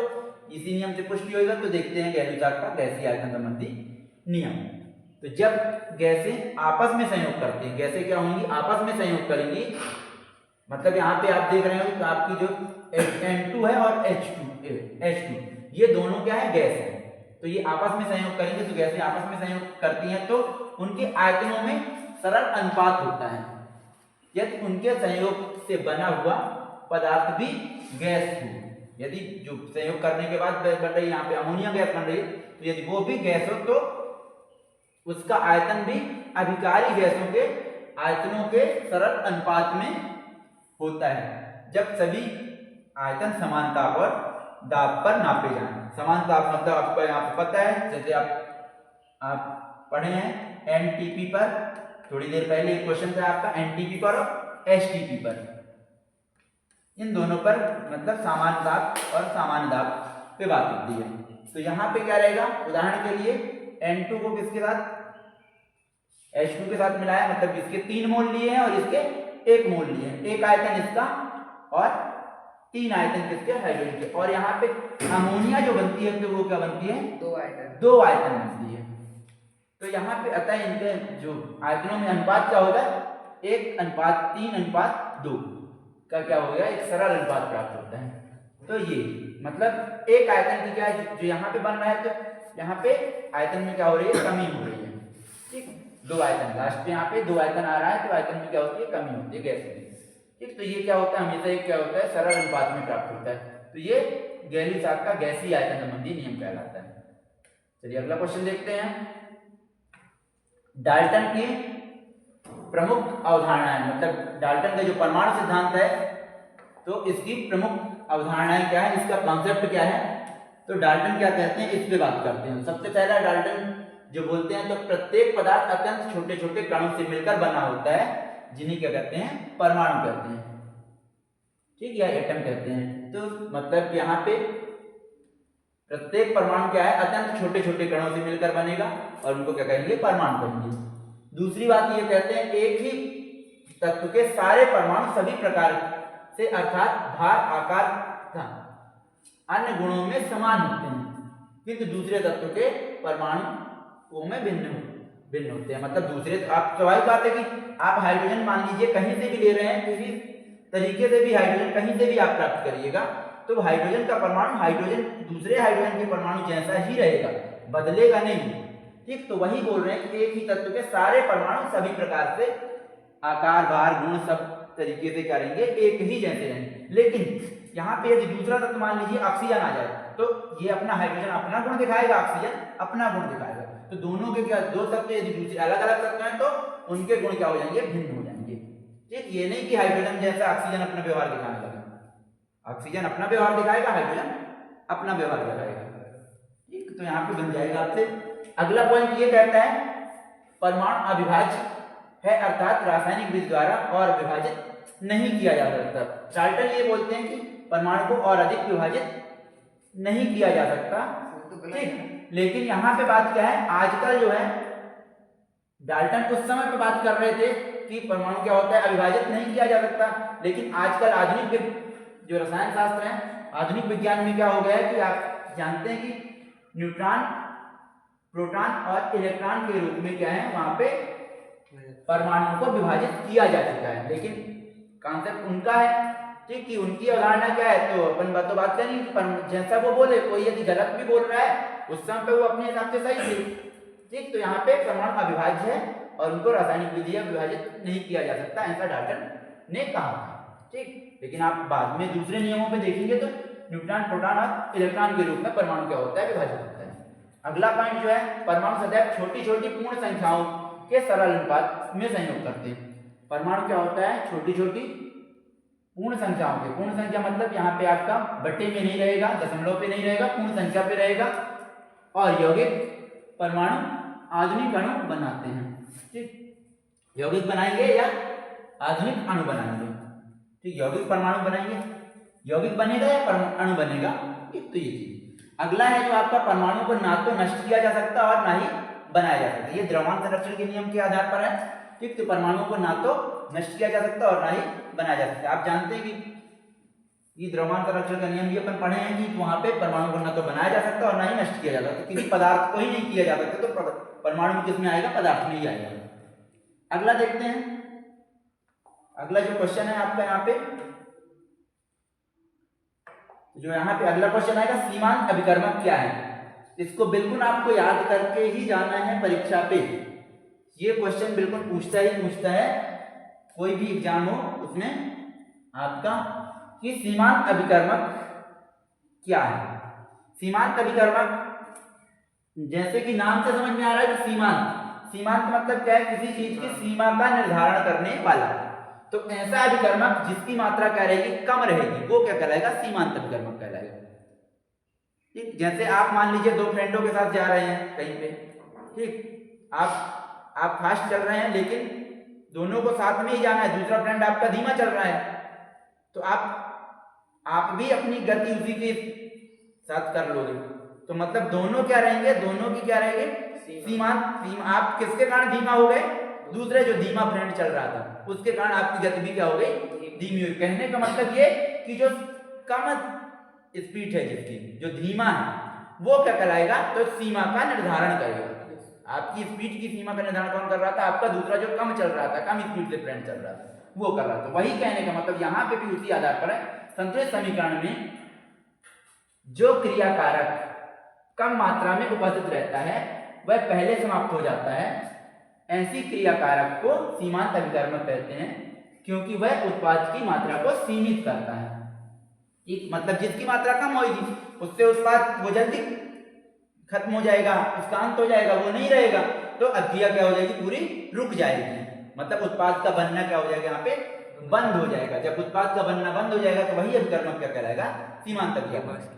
[SPEAKER 1] इसी नियम से पुष्टि होगा। तो देखते हैं गैलुसाक का गैसीय आयतन संबंधी नियम। तो जब गैसें आपस में संयोग करती हैं, गैसें क्या होंगी, आपस में संयोग करेंगी, मतलब यहाँ पे आप देख रहे हो तो आपकी जो N2 है और H2 ये दोनों क्या है, गैस है, तो ये आपस में संयोग करेंगे। तो गैसें आपस में संयोग करती हैं तो उनके आयतनों में सरल अनुपात होता है, यदि उनके संयोग से बना हुआ पदार्थ भी गैस हो, यदि जो संयोग करने के बाद बन रही यहाँ पे अमोनिया गैस बन रही है, तो यदि वो भी गैस हो तो उसका आयतन भी अभिकारी गैसों के आयतनों के सरल अनुपात में होता है, जब सभी आयतन समान ताप और दाब पर नापे जाएं। समान ताप मतलब आपको यहाँ पे पता है, जैसे आप पढ़े हैं NTP पर, थोड़ी देर पहले एक क्वेश्चन था आपका NTP पर और HTP पर, इन दोनों पर मतलब सामान्य ताप और सामान्य दाब पे बात होती है। तो यहाँ पे क्या रहेगा, उदाहरण के लिए N2 को किसके साथ, H2 के साथ मिलाया, मतलब इसके 3 मोल लिए हैं और इसके 1 मोल लिए हैं, एक आयतन इसका और 3 आयतन किसके, हाइड्रोजन के। और यहाँ पे अमोनिया जो बनती है तो वो क्या बनती है, 2 आयतन बनती है। तो यहाँ पे अतः इनके जो आयतनों में अनुपात क्या होगा, 1:3:2 का क्या होगा, एक सरल अनुपात प्राप्त होता है। तो ये मतलब एक आयतन की क्या है जो यहाँ पे बन रहा है, तो यहाँ पे आयतन में क्या हो रही है, कमी हो रही है। ठीक, 2 आयतन लास्ट में यहाँ पे 2 आयतन आ रहा है, तो आयतन में क्या होती है, कमी होती है गैस में। ठीक, तो ये क्या होता है, हमेशा एक क्या होता है, सरल अनुपात में प्राप्त होता है। तो ये गैलुसाक का गैसीय आयतन संबंधी नियम कहलाता है। चलिए अगला क्वेश्चन देखते हैं। डाल्टन की प्रमुख अवधारणाएं, मतलब डाल्टन का जो परमाणु सिद्धांत है, तो इसकी प्रमुख अवधारणाएं क्या है, इसका कॉन्सेप्ट क्या है। तो डाल्टन क्या कहते हैं, इस पे बात करते हैं। सबसे पहला डाल्टन जो बोलते हैं, तो प्रत्येक पदार्थ अत्यंत छोटे छोटे कणों से मिलकर बना होता है, जिन्हें क्या कहते हैं, परमाणु कहते हैं। ठीक, या एटम कहते हैं। तो मतलब यहाँ पे प्रत्येक परमाणु क्या है, अत्यंत छोटे छोटे कणों से मिलकर बनेगा और उनको क्या कहेंगे, परमाणु कहेंगे। दूसरी बात ये कहते हैं, एक ही तत्व के सारे परमाणु सभी प्रकार से अर्थात भार, आकार तथा अन्य गुणों में समान होते हैं, किंतु दूसरे तत्व के परमाणु में भिन्न होते हैं। मतलब दूसरे, आप स्वाभाविक बात है कि आप हाइड्रोजन मान लीजिए कहीं से भी ले रहे हैं, किसी तरीके से भी हाइड्रोजन कहीं से भी आप प्राप्त करिएगा, तो हाइड्रोजन का परमाणु हाइड्रोजन दूसरे हाइड्रोजन के परमाणु जैसा ही रहेगा, बदलेगा नहीं। ठीक, तो वही बोल रहे हैं कि एक ही तत्व के सारे परमाणु सभी प्रकार से आकार, भार, गुण सब तरीके से क्या रहेंगे, एक ही जैसे रहेंगे। लेकिन यहाँ पे यदि दूसरा तत्व मान लीजिए ऑक्सीजन आ जाए, तो ये अपना हाइड्रोजन अपना गुण दिखाएगा, ऑक्सीजन अपना गुण दिखाएगा। तो दोनों के क्या, दो तत्व यदि दूसरे अलग अलग तत्व हैं तो उनके गुण क्या हो जाएंगे, भिन्न हो जाएंगे। ठीक, ये नहीं कि हाइड्रोजन जैसा ऑक्सीजन अपना व्यवहार दिखाने लगा, ऑक्सीजन अपना व्यवहार दिखाएगा, हाइड्रोजन अपना व्यवहार दिखाएगा। ठीक, तो यहाँ पे बन जाएगा आपसे। अगला पॉइंट ये कहता है परमाणु अविभाज्य है, अर्थात रासायनिक विधि द्वारा और विभाजित नहीं किया जा सकता। डाल्टन ये बोलते हैं कि परमाणु को और अधिक विभाजित नहीं किया जा सकता। ठीक, लेकिन यहाँ पे बात क्या है, आजकल जो है डाल्टन उस समय पे बात कर रहे थे कि परमाणु क्या होता है, अविभाजित नहीं किया जा सकता, लेकिन आजकल आधुनिक जो रसायन शास्त्र है, आधुनिक विज्ञान में क्या हो गया है कि आप जानते हैं कि न्यूट्रॉन, प्रोटॉन और इलेक्ट्रॉन के रूप में क्या है, वहां पे परमाणु को विभाजित किया जा चुका है, लेकिन कॉन्सेप्ट उनका है। ठीक, कि उनकी अवधारणा क्या है, तो अपन बात करेंगे, जैसा वो बोले, कोई यदि गलत भी बोल रहा है उस समय पे वो अपने हिसाब से सही थे। ठीक, तो यहाँ पे परमाणु अविभाज्य है और उनको रासायनिक विधि से विभाजित नहीं किया जा सकता, ऐसा डाल्टन ने कहा था। ठीक, लेकिन आप बाद में दूसरे नियमों पे देखेंगे तो न्यूट्रॉन, प्रोटॉन और इलेक्ट्रॉन के रूप में परमाणु क्या होता है, विभाजित होता है। अगला पॉइंट जो है, परमाणु सदैव छोटी छोटी पूर्ण संख्याओं के सरल अनुपात में संयोग करते हैं। परमाणु क्या होता है, छोटी छोटी पूर्ण संख्याओं के, पूर्ण संख्या मतलब यहाँ पे आपका बट्टे में नहीं रहेगा, दशमलव पे नहीं रहेगा, पूर्ण संख्या पे रहेगा, और यौगिक परमाणु आधुनिक अणु बनाते हैं। ठीक, यौगिक बनाएंगे या आधुनिक अणु बनाएंगे। ठीक, यौगिक परमाणु बनाएंगे, यौगिक बनेगा या अणु बनेगा, एक तो ये चीज। अगला है जो आपका, परमाणु को ना तो नष्ट किया जा सकता और ना ही बनाया जा सकता, ये द्रव्यमान संरक्षण के नियम के आधार पर है। ठीक, तो परमाणुओं को ना तो नष्ट किया जा सकता और ना ही बनाया जा सकता। आप जानते हैं कि ये द्रव्यमान संरक्षण का नियम भी अपन पढ़े हैं कि वहां पे परमाणु को ना तो बनाया जा सकता और ना ही नष्ट किया जा सकता, किसी पदार्थ को ही नहीं किया जा सकता, तो परमाणु किस में आएगा, पदार्थ में ही आएगा। अगला देखते हैं, अगला जो क्वेश्चन है आपका यहाँ पे, जो यहाँ पे अगला क्वेश्चन आएगा, सीमांत अभिकर्मक क्या है। इसको बिल्कुल आपको याद करके ही जाना है परीक्षा पे, ये क्वेश्चन बिल्कुल पूछता ही पूछता है, कोई भी एग्जाम हो उसमें आपका, कि सीमांत अभिकर्मक क्या है। सीमांत अभिकर्मक जैसे कि नाम से समझ में आ रहा है कि सीमांत, सीमांत मतलब क्या है, किसी चीज की सीमा का निर्धारण करने वाला। तो ऐसा अभिकर्मक जिसकी मात्रा क्या रहेगी, कम रहेगी, वो क्या कहलाएगा, सीमांत अभिकर्मक कहलाएगा। ठीक, जैसे आप मान लीजिए दो फ्रेंडों के साथ जा रहे हैं कहीं पे, ठीक, आप फास्ट चल रहे हैं लेकिन दोनों को साथ में ही जाना है, दूसरा फ्रेंड आपका धीमा चल रहा है, तो आप भी अपनी गति उसी के साथ कर लोगे, तो मतलब दोनों क्या रहेंगे, दोनों की क्या रहेंगे, सीमांत। आप किसके कारण धीमा हो गए, दूसरे जो धीमा फ्रेंड चल रहा था उसके कारण आपकी गति भी क्या हो गई, धीमी हुई। कहने का मतलब ये कि जो कम स्पीड है, जिसकी जो धीमा है, वो क्या कहलाएगा, तो सीमा का निर्धारण करेगा। आपकी स्पीड की सीमा का निर्धारण कौन कर रहा था, आपका दूसरा जो कम चल रहा था, कम स्पीड से फ्रेंड चल रहा था, वो कर रहा था। वही कहने का मतलब यहाँ पे भी उसी आधार पर है, संतुलित समीकरण में जो क्रियाकारक कम मात्रा में उपस्थित रहता है वह पहले समाप्त हो जाता है, ऐसी क्रियाकारक को सीमांत अभिकर्मक कहते हैं, क्योंकि वह उत्पाद की मात्रा को सीमित करता है। ठीक, मतलब जिसकी मात्रा कम होगी उससे उत्पाद वो जल्दी खत्म हो जाएगा, उसका अंत हो जाएगा, वो नहीं रहेगा, तो अभिक्रिया क्या हो जाएगी, पूरी रुक जाएगी, मतलब उत्पाद का बनना क्या हो जाएगा, यहाँ पे बंद हो जाएगा। जब उत्पाद का बनना बंद हो जाएगा तो वही अभिकर्मक क्या कहलाएगा, सीमांत अभिकर्मक।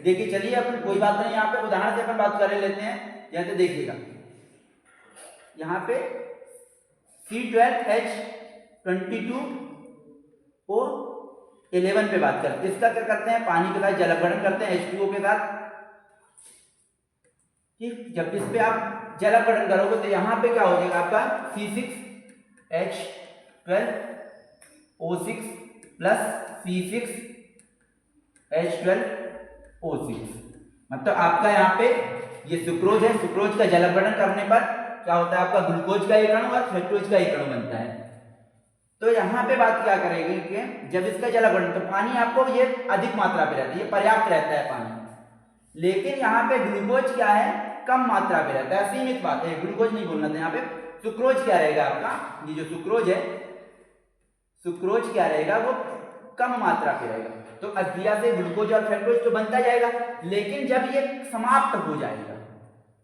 [SPEAKER 1] देखिए चलिए अपन कोई बात नहीं, यहाँ पे उदाहरण से अपन बात कर लेते हैं। जैसे देखिएगा यहाँ पे C12H22O11 पे बात करते हैं, इसका क्या करते हैं, पानी के साथ जल अपघटन करते हैं H2O के साथ। ठीक, जब इस पे आप जल अपघटन करोगे तो यहाँ पे क्या हो जाएगा आपका C6H12O6 प्लस C6H12O6, मतलब आपका यहाँ पे ये सुक्रोज है, सुक्रोज का जल अपघटन करने पर क्या होता है, आपका ग्लूकोज का एक अणु और फ्रक्टोज का एक अणु बनता है। तो यहाँ पे बात क्या करेंगे कि जब इसका जल अपघटन, तो पानी आपको ये अधिक मात्रा पे रहता है, ये पर्याप्त रहता है पानी, लेकिन यहाँ पे ग्लूकोज क्या है, कम मात्रा पे रहता है, सीमित बात है, ग्लूकोज नहीं बोलना था। यहाँ पे सुक्रोज क्या रहेगा आपका, ये जो सुक्रोज है, सुक्रोज क्या रहेगा, वो कम मात्रा पे रहेगा। तो अभिक्रिया से ग्लूकोज और फ्रक्टोज तो बनता जाएगा, लेकिन जब ये समाप्त हो जाएगा,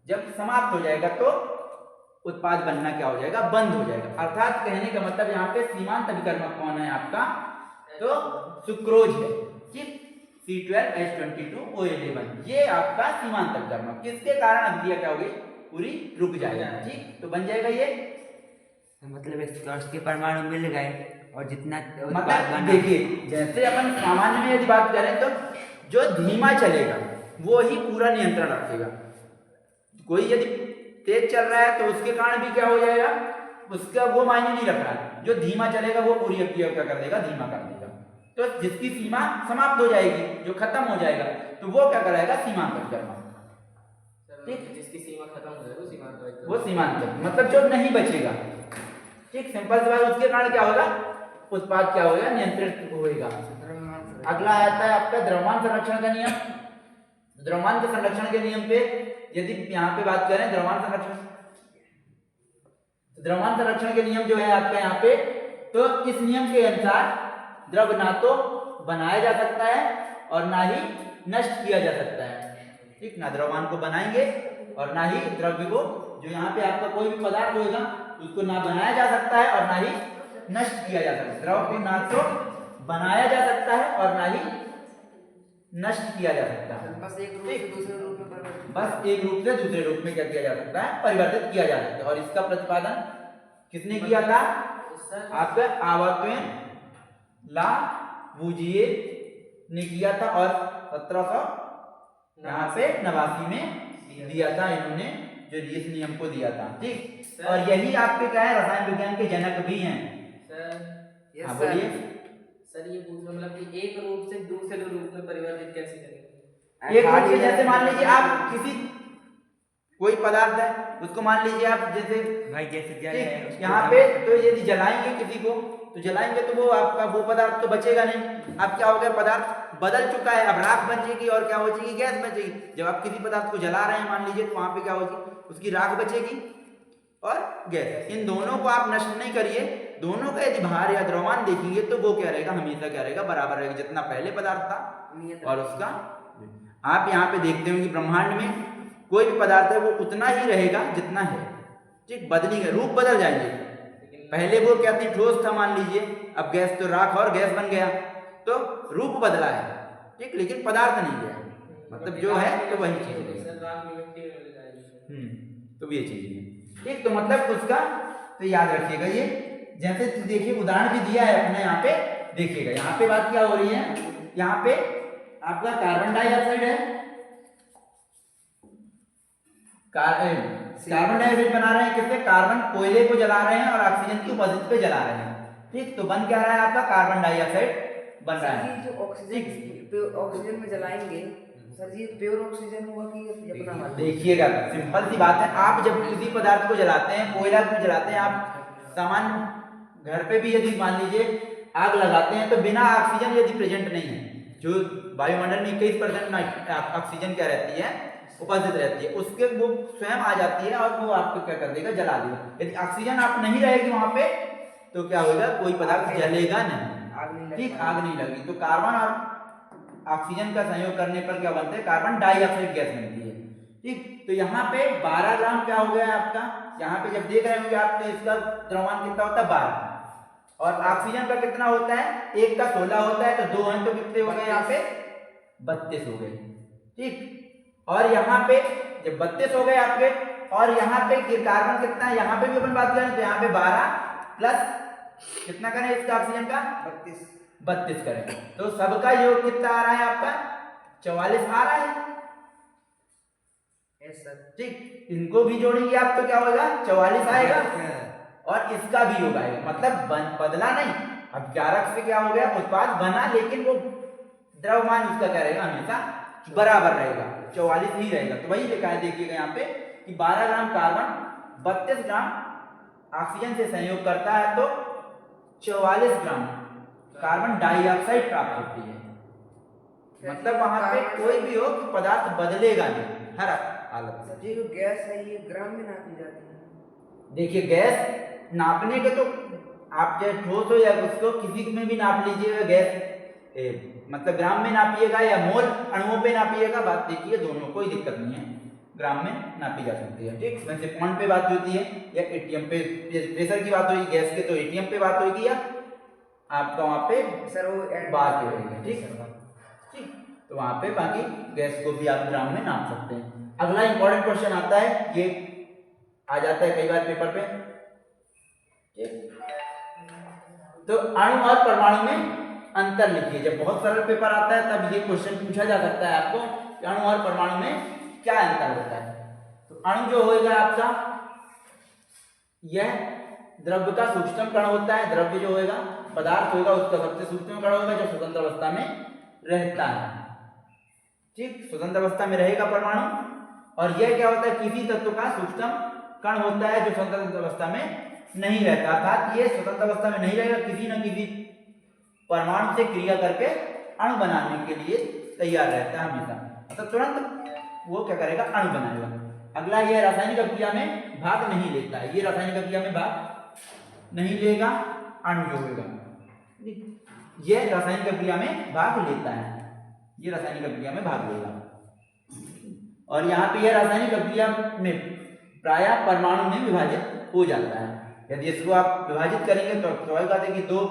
[SPEAKER 1] जब समाप्त हो जाएगा तो उत्पाद बनना क्या हो जाएगा, बंद हो जाएगा। अर्थात कहने का मतलब यहाँ पे सीमांत अभिकर्मक कौन है आपका, तो सुक्रोज है, ठीक। C12H22O11 ये आपका सीमांत अभिकर्मक, किसके कारण अभिक्रिया क्या होगी, पूरी रुक जाएगा, ठीक। तो बन जाएगा ये,
[SPEAKER 2] मतलब उसके परमाणु मिल गए और जितना
[SPEAKER 1] मतलब देखिए जैसे अपन सामान्य में यदि बात करें तो जो धीमा चलेगा वो ही पूरा नियंत्रण रखेगा। कोई यदि तेज चल रहा है तो उसके कारण भी क्या हो जाएगा, उसका वो मायने नहीं रख रहा। जो धीमा चलेगा वो पूरी अभिक्रिया क्या कर देगा, धीमा कर देगा। तो जिसकी सीमा समाप्त हो जाएगी, जो खत्म हो जाएगा, तो वो क्या कराएगा, सीमांत अभिकर्मक, ठीक।
[SPEAKER 3] जिसकी सीमा खत्म हो जाए
[SPEAKER 1] वो सीमांत मतलब जो नहीं बचेगा, ठीक। सिंपल सी बात, उसके कारण क्या होगा, उत्पाद क्या होगा, नियंत्रित होगा। अगला आता है आपका द्रव्यमान संरक्षण का नियम। द्रव्यमान के संरक्षण के नियम पे यदि यहाँ पे बात करें, द्रव्यमान संरक्षण के नियम जो है आपका यहाँ पे, तो इस नियम के अनुसार द्रव ना तो बनाया जा सकता है और ना ही नष्ट किया जा सकता है, ठीक। ना द्रव्यमान को बनाएंगे और ना ही द्रव्य को, जो यहाँ पे आपका कोई भी पदार्थ होगा उसको ना बनाया जा सकता है और ना ही नष्ट किया जा सकता है। द्रव को ना तो बनाया जा सकता है और ना ही नष्ट किया जा सकता है,
[SPEAKER 3] बस एक रूप से दूसरे रूप में परिवर्तित,
[SPEAKER 1] बस एक रूप से दूसरे रूप में क्या किया जा सकता है, परिवर्तित किया जा सकता है। और इसका प्रतिपादन किसने किया था, आपका आवर्तन लावूजिए ने किया था और 1789 में दिया था इन्होंने, जो इस नियम को दिया था, ठीक। और यही आपके क्या है, रसायन विज्ञान के जनक भी हैं।
[SPEAKER 3] सर
[SPEAKER 1] हाँ बोलिए
[SPEAKER 3] सर, ये पूछ मतलब कि एक रूप से दूसरे रूप में परिवर्तित कैसे करेंगे?
[SPEAKER 1] एक रूप से जैसे मान लीजिए आप किसी कोई पदार्थ है उसको मान लीजिए आप जैसे
[SPEAKER 2] भाई जैसे जल है
[SPEAKER 1] यहाँ पे, तो यदि जलाएंगे किसी को तो जलाएंगे तो वो आपका वो पदार्थ तो बचेगा नहीं। अब क्या हो गया, पदार्थ बदल चुका है, अब राख बचेगी और क्या बचेगी, गैस बचेगी। जब आप किसी पदार्थ को जला रहे हैं मान लीजिए, तो वहां पे क्या होगी, उसकी राख बचेगी और गैस। इन दोनों को आप नष्ट नहीं करिए, दोनों का यदि भार या द्रव्यमान देखेंगे तो वो क्या रहेगा, हमेशा क्या रहेगा, बराबर रहेगा, जितना पहले पदार्थ था और उसका। आप यहाँ पे देखते होंगे ब्रह्मांड में कोई भी पदार्थ है वो उतना ही रहेगा जितना है, ठीक। बदलेंगे, रूप बदल जाएंगे। पहले वो क्या थी, ठोस था मान लीजिए, अब गैस तो राख और गैस बन गया, तो रूप बदला है, ठीक, लेकिन पदार्थ नहीं गया, मतलब जो है तो वही चीज है। तो ये चीज है, ठीक। तो मतलब उसका तो याद रखिएगा। ये जैसे देखिए उदाहरण भी दिया है अपने यहाँ पे, देखिएगा यहाँ पे बात क्या हो रही है, यहाँ पे आपका कार्बन डाइऑक्साइड है, कार्बन डाइऑक्साइड बना रहे हैं किससे, कार्बन कोयले को जला रहे हैं और ऑक्सीजन की उपस्थिति पे जला रहे हैं, ठीक। तो बन क्या रहा है आपका, कार्बन डाइऑक्साइड बन रहा है।
[SPEAKER 4] जो ऑक्सीजन में जलाएंगे सर, ये प्योर ऑक्सीजन होगा कि अपना,
[SPEAKER 1] देखिएगा सिंपल सी बात है, आप जब किसी पदार्थ को जलाते हैं, कोयला को जलाते हैं, आप सामान्य घर पे भी यदि मान लीजिए आग लगाते हैं तो बिना ऑक्सीजन यदि प्रेजेंट नहीं है, जो वायुमंडल में 21% ऑक्सीजन क्या रहती है, उपस्थित रहती है, उसके वो स्वयं आ जाती है और वो आपको क्या कर देगा, जला देगा। यदि ऑक्सीजन आप नहीं रहेगी वहां पे तो क्या होगा, कोई पदार्थ जलेगा नहीं, ठीक, आग नहीं लगेगी। तो कार्बन और ऑक्सीजन का संयोग करने पर क्या बनता है, कार्बन डाइऑक्साइड गैस बनती है, ठीक। तो यहाँ पे 12 ग्राम क्या हो गया आपका, यहाँ पे जब देख रहे होंगे आप तो इसका द्रव्यमान कितना होता है, 12, और ऑक्सीजन का कितना होता है, एक का 16 होता है, तो 2 हैं तो कितने हो गए, यहाँ पे 32 हो गए, ठीक। और यहाँ पे जब 32 हो गए आपके, और यहाँ पे कार्बन कितना है, यहाँ पे भी अपन बात करें तो यहाँ पे 12 प्लस कितना करें इसका, ऑक्सीजन का 32 करें, तो सबका योग कितना आ रहा है आपका, 44 आ रहा है, ठीक। इनको भी जोड़ेंगे आप तो क्या होगा, 44 आएगा और इसका भी योग आएगा, मतलब बदला नहीं। अब 11 से क्या हो गया, उत्पाद बना, लेकिन वो द्रव्यमान उसका क्या रहेगा, हमेशा बराबर रहेगा, 44 ही रहेगा। तो वही लिखा है, देखिएगा यहाँ पे कि 12 ग्राम कार्बन 32 ग्राम ऑक्सीजन से संयोग करता है तो 44 ग्राम कार्बन डाइऑक्साइड प्राप्त होती है। मतलब वहां पे कोई भी हो कि पदार्थ बदलेगा नहीं हर हालत।
[SPEAKER 4] ये जो गैस है ये ग्राम में नापी जाती है।
[SPEAKER 1] देखिए गैस नापने के तो आप चाहे ठोस हो या उसको किसी में भी नाप लीजिएगा, गैस मतलब ग्राम में नापिएगा या मोल अणुओं पे नापिएगा, बात देखिए दोनों कोई दिक्कत नहीं है, ग्राम में नापी जा सकती है। ठीक, वैसे पॉइंट पे बात होती है या एटीएम पे, प्रेशर की बात होगी गैस के तो एटीएम पे बात होगी, या आपका वहाँ पे
[SPEAKER 4] सर वो
[SPEAKER 1] बार पे होगी। ठीक, तो वहाँ पे बाकी गैस को भी आप ग्राम में नाप सकते हैं। अगला इंपॉर्टेंट क्वेश्चन आता है, ये आ जाता है कई बार पेपर पे। ठीक, तो अणु और परमाणु में अंतर लिखिए। जब बहुत सरल पेपर आता है तब ये क्वेश्चन पूछा जा सकता है आपको कि अणु और परमाणु में क्या अंतर होता है। तो अणु जो होगा आपका, यह द्रव्य का सूक्ष्म कण होता है। द्रव्य जो होगा, पदार्थ होगा, उसका सबसे सूक्ष्म कण होगा जो स्वतंत्र अवस्था में रहता है। ठीक, स्वतंत्र अवस्था में रहेगा परमाणु। और यह क्या होता है, किसी तत्व का सूक्ष्म कण होता है जो स्वतंत्र अवस्था में नहीं रहता, अर्थात ये स्वतंत्र अवस्था में नहीं रहेगा, किसी न किसी परमाणु से क्रिया करके अणु बनाने के लिए तैयार रहता है हमेशा, मतलब तुरंत वो क्या करेगा, अणु बनाएगा। अगला, यह रासायनिक अभिक्रिया में भाग नहीं लेता है। ये रासायनिक अभिक्रिया में भाग नहीं लेगा, अणु जो होगा यह रासायनिक अभिक्रिया में भाग लेता है, ये रासायनिक अभिक्रिया में भाग लेगा। और यहाँ पे यह रासायनिक अभिक्रिया में प्रायः परमाणु में विभाजित हो जाता है। यदि इसको आप विभाजित करेंगे तो स्वाभाविक बात है कि दो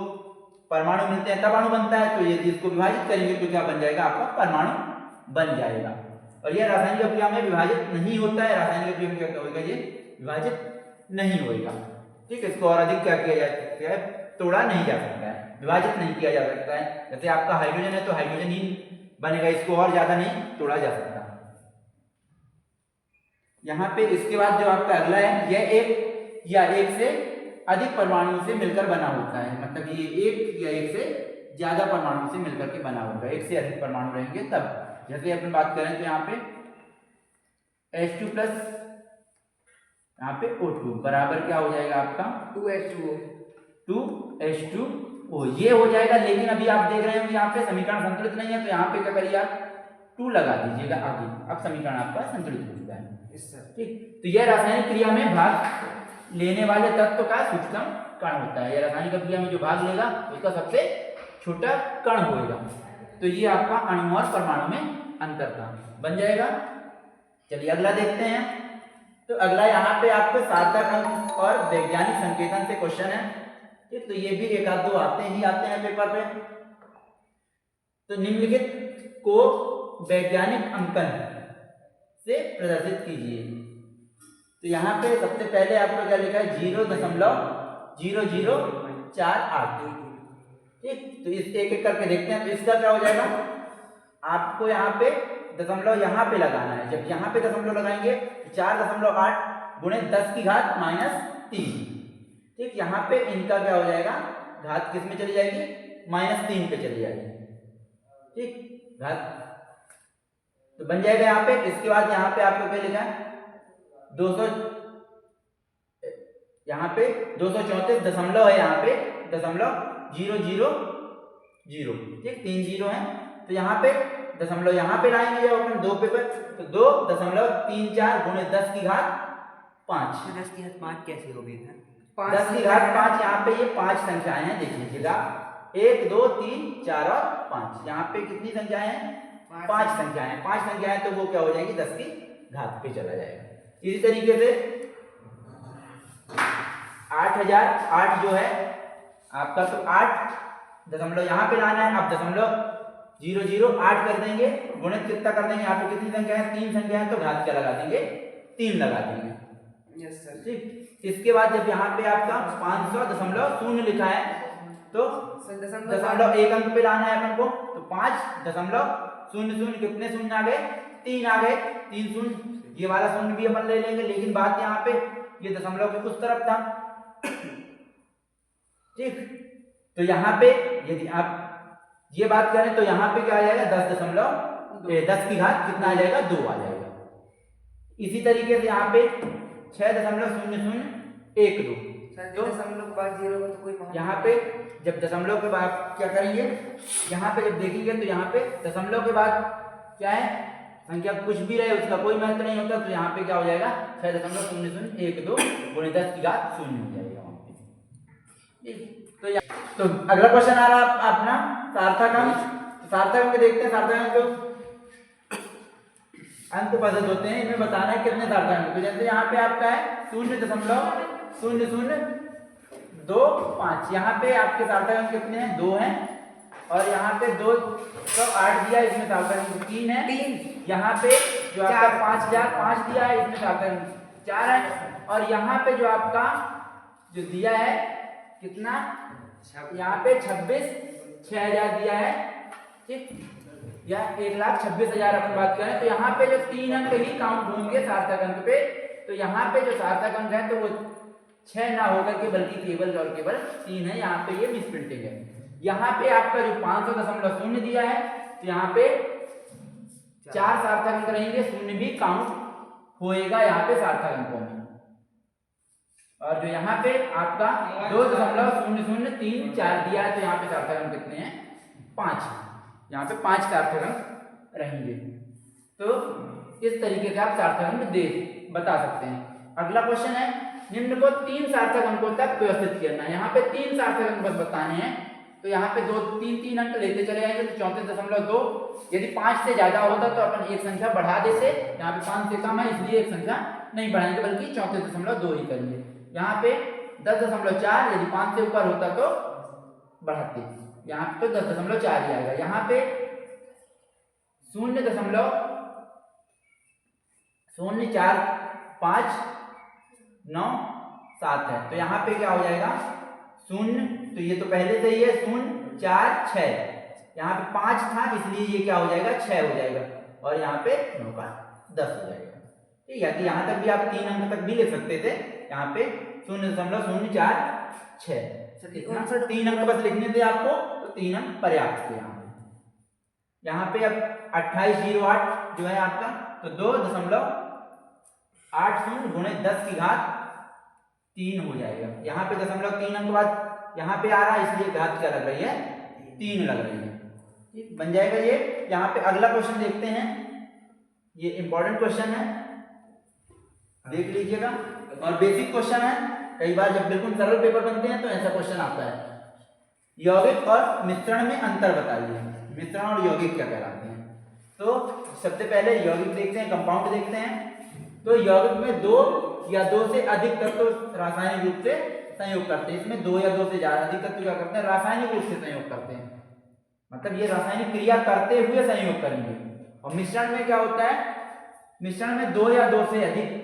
[SPEAKER 1] परमाणु मिलते हैं तब अणु बनता है, तो यदि इसको विभाजित करेंगे तो क्या बन जाएगा, आपका परमाणु बन जाएगा। और यह रासायनिक अभिक्रिया में विभाजित नहीं होता है, रासायनिक अभिक्रिया में क्या होगा, ये विभाजित नहीं होगा। ठीक है, इसको और अधिक क्या किया जा सकता है, तोड़ा नहीं जा सकता है, विभाजित नहीं किया जा सकता है। जैसे आपका हाइड्रोजन है तो हाइड्रोजन ही बनेगा, इसको और ज्यादा नहीं तोड़ा जा सकता। यहाँ पे इसके बाद जो आपका अगला है, यह एक या एक से अधिक परमाणु से मिलकर बना होता है, मतलब ये एक या एक से ज्यादा परमाणु से मिलकर के बना होगा। एक से अधिक परमाणु रहेंगे तब, जैसे अपन बात करें तो यहाँ पे H2 प्लस यहाँ पे O2 बराबर क्या हो जाएगा आपका 2H2O, ये हो जाएगा। लेकिन अभी आप देख रहे हो यहाँ पे समीकरण संतुलित नहीं है, तो यहाँ पे क्या करिए आप 2 लगा दीजिएगा आगे, अब समीकरण आपका संतुलित हो चुका है। ठीक, तो यह रासायनिक क्रिया में भाग लेने वाले तत्व का सूक्ष्म कण होता है। यह रासायनिक क्रिया में जो भाग लेगा उसका सबसे छोटा कण होगा। तो ये आपका अणु और परमाणु में अंतर था, बन जाएगा। चलिए अगला देखते हैं। तो अगला यहाँ पे आपको सार्थक अंक और वैज्ञानिक संकेतन से क्वेश्चन है। ठीक, तो ये भी एक आध दो आते हैं पेपर पे। तो निम्नलिखित को वैज्ञानिक अंकन से प्रदर्शित कीजिए। तो यहाँ पे सबसे पहले आपको क्या लिखा है, 0.0048। ठीक, तो इस एक एक करके देखते हैं। तो इसका क्या हो जाएगा, आपको यहाँ पे दशमलव यहाँ पे लगाना है। जब यहाँ पे दशमलव लगाएंगे तो 4.8 गुणे 10 की घात -3। ठीक, यहाँ पे इनका क्या हो जाएगा, घात किस में चली जाएगी, -3 पे चली जाएगी। ठीक, घात तो बन जाएगा यहाँ पे। इसके बाद यहाँ पे आपको क्या लिखा है, 200, यहाँ पे 234 दशमलव है, यहाँ पे 0.000। ठीक, 3 जीरो है, तो यहाँ पे दशमलव यहाँ पे लाएंगे जब अपन 2 पे पर, तो 2.34 गुणे 10 की घात 5।
[SPEAKER 2] 10 की घात 5 कैसे होगी?
[SPEAKER 1] 10 की घात 5, यहाँ पे ये 5 संख्याएं हैं, देख लीजिएगा 1 2 3 4 और 5। यहाँ पे कितनी संख्याएं हैं, 5 संख्याएं। 5 संख्याएं तो वो क्या हो जाएगी, 10 की घात पे चला जाएगा। इसी तरीके से 8008 जो है आपका, तो 8 दशमलव यहाँ पे लाना है। अब 0.008 कर देंगे, गुणित कितना कर देंगे, यहाँ पे कितनी संख्या है, 3 संख्या है, तो घात क्या लगा देंगे, 3 लगा देंगे।
[SPEAKER 4] Yes sir.
[SPEAKER 1] ठीक, इसके बाद जब यहाँ पे आपका 500.0 लिखा है तो दशमलव एक अंक पे लाना है अपन को। तो 5.00 कितने शून्य आ गए, 3 आ गए, 3 शून्य। ये वाला शून्य भी अपन ले लेंगे, लेकिन बात यहाँ पे ये दशमलव के उस तरफ था। ठीक, तो यहाँ पे यदि आप ये बात करें तो यहाँ पे क्या आ जाएगा, 10 की घात कितना आ जाएगा, 2 आ जाएगा। इसी तरीके से यहाँ पे 6.0012।
[SPEAKER 4] तो दशमलव के बाद 0 का तो कोई
[SPEAKER 1] यहाँ पे जब दशमलव के बाद क्या करेंगे, यहाँ पे जब देखेंगे तो यहाँ पे दशमलव के बाद क्या है, संख्या कुछ भी रहे उसका कोई महत्व नहीं होता। तो यहाँ पे क्या हो जाएगा, 6.0012 गुणे 10 की घात 0 हो जाएगा वहाँ पे। तो अगला क्वेश्चन आ रहा है अपना सार्थक अंक। सार्थक अंक देखते हैं। सार्थक अंक अंक पद्धत होते हैं, इनमें बताना है कितने सार्थक अंक। तो जैसे यहाँ पे आपका है 0.0025, यहाँ पे आपके सार्थक अंक कितने हैं? 2 हैं। और यहाँ पे 208 दिया, इसमें सार्थक अंक 3 है।
[SPEAKER 4] 3
[SPEAKER 1] यहाँ पे जो आपका 5005 दिया है, इसमें सार्थक अंक 4 है। और यहाँ पे जो आपका जो दिया है कितना, यहाँ पे 26,6000 दिया है, ठीक, या 1,26,000 अपन बात करें तो यहाँ पे जो 3 अंक ही काउंट होंगे सार्थक अंक पे। तो यहाँ पे जो सार्थक अंक है तो वो 6 ना होकर के बल्कि केवल और केवल 3 है। यहाँ पे ये मिसप्रिंटिंग है। यहाँ पे आपका जो 500.0 दिया है तो यहाँ पे 4 सार्थक अंक रहेंगे, 0 भी काउंट होएगा यहाँ पे सार्थक अंकों में। और जो यहाँ पे आपका 2.0034 दिया है तो यहाँ पे सार्थक अंक कितने हैं? 5। यहाँ पे 5 सार्थक अंक रहेंगे। तो इस तरीके से आप सार्थक अंक बता सकते हैं। अगला क्वेश्चन है, निम्न को 3 सार्थक अंकों तक व्यवस्थित करना है। यहाँ पे 3 सार्थक अंक बस बताने हैं। तो यहाँ पे 3 अंक लेते चले जाएंगे तो 34.2। यदि 5 से ज्यादा होता तो अपन एक संख्या बढ़ा देते। यहाँ पे 5 से कम है इसलिए एक संख्या नहीं बढ़ाएंगे बल्कि 34.2 ही करेंगे। यहाँ पे 10.4, यदि 5 से ऊपर होता तो बढ़ाते, यहाँ पे तो 10.4 ही आएगा। यहाँ पे 0.0459 है तो यहाँ पे क्या हो जाएगा 0, तो ये तो पहले से ही है 046, यहाँ पे 5 था इसलिए ये क्या हो जाएगा 6 हो जाएगा। और यहाँ पे 9 का 10 हो जाएगा। ठीक है, तो यहाँ तक भी आप 3 अंक तक भी ले सकते थे। यहाँ पे 0.046, इतना 3 अंक बस लिखने थे आपको तो 3 अंक पर्याप्त थे। यहाँ पे अब 2808 जो है आपका तो 2.80 गुणे 10 की घात 3 हो जाएगा। यहाँ पे 0.3 अंक बाद यहाँ पे आ रहा है इसलिए घात क्या लग रही है? 3 लग रही है। ठीक, बन जाएगा ये। यहाँ पे अगला क्वेश्चन देखते हैं, ये इंपॉर्टेंट क्वेश्चन है, देख लीजिएगा और बेसिक क्वेश्चन है। कई बार जब बिल्कुल सरल पेपर बनते हैं तो ऐसा क्वेश्चन आता है, यौगिक और मिश्रण में अंतर बताइए। मिश्रण और यौगिक क्या कहलाते हैं? तो सबसे पहले यौगिक देखते हैं, कंपाउंड देखते हैं। तो यौगिक में 2 या 2 से अधिक तत्व रासायनिक रूप से संयोग करते हैं। इसमें 2 या 2 से ज्यादा अधिक तत्व क्या करते हैं? रासायनिक रूप से संयोग करते हैं, मतलब ये रासायनिक क्रिया करते हुए संयोग करेंगे। और मिश्रण में क्या होता है? मिश्रण में 2 या 2 से अधिक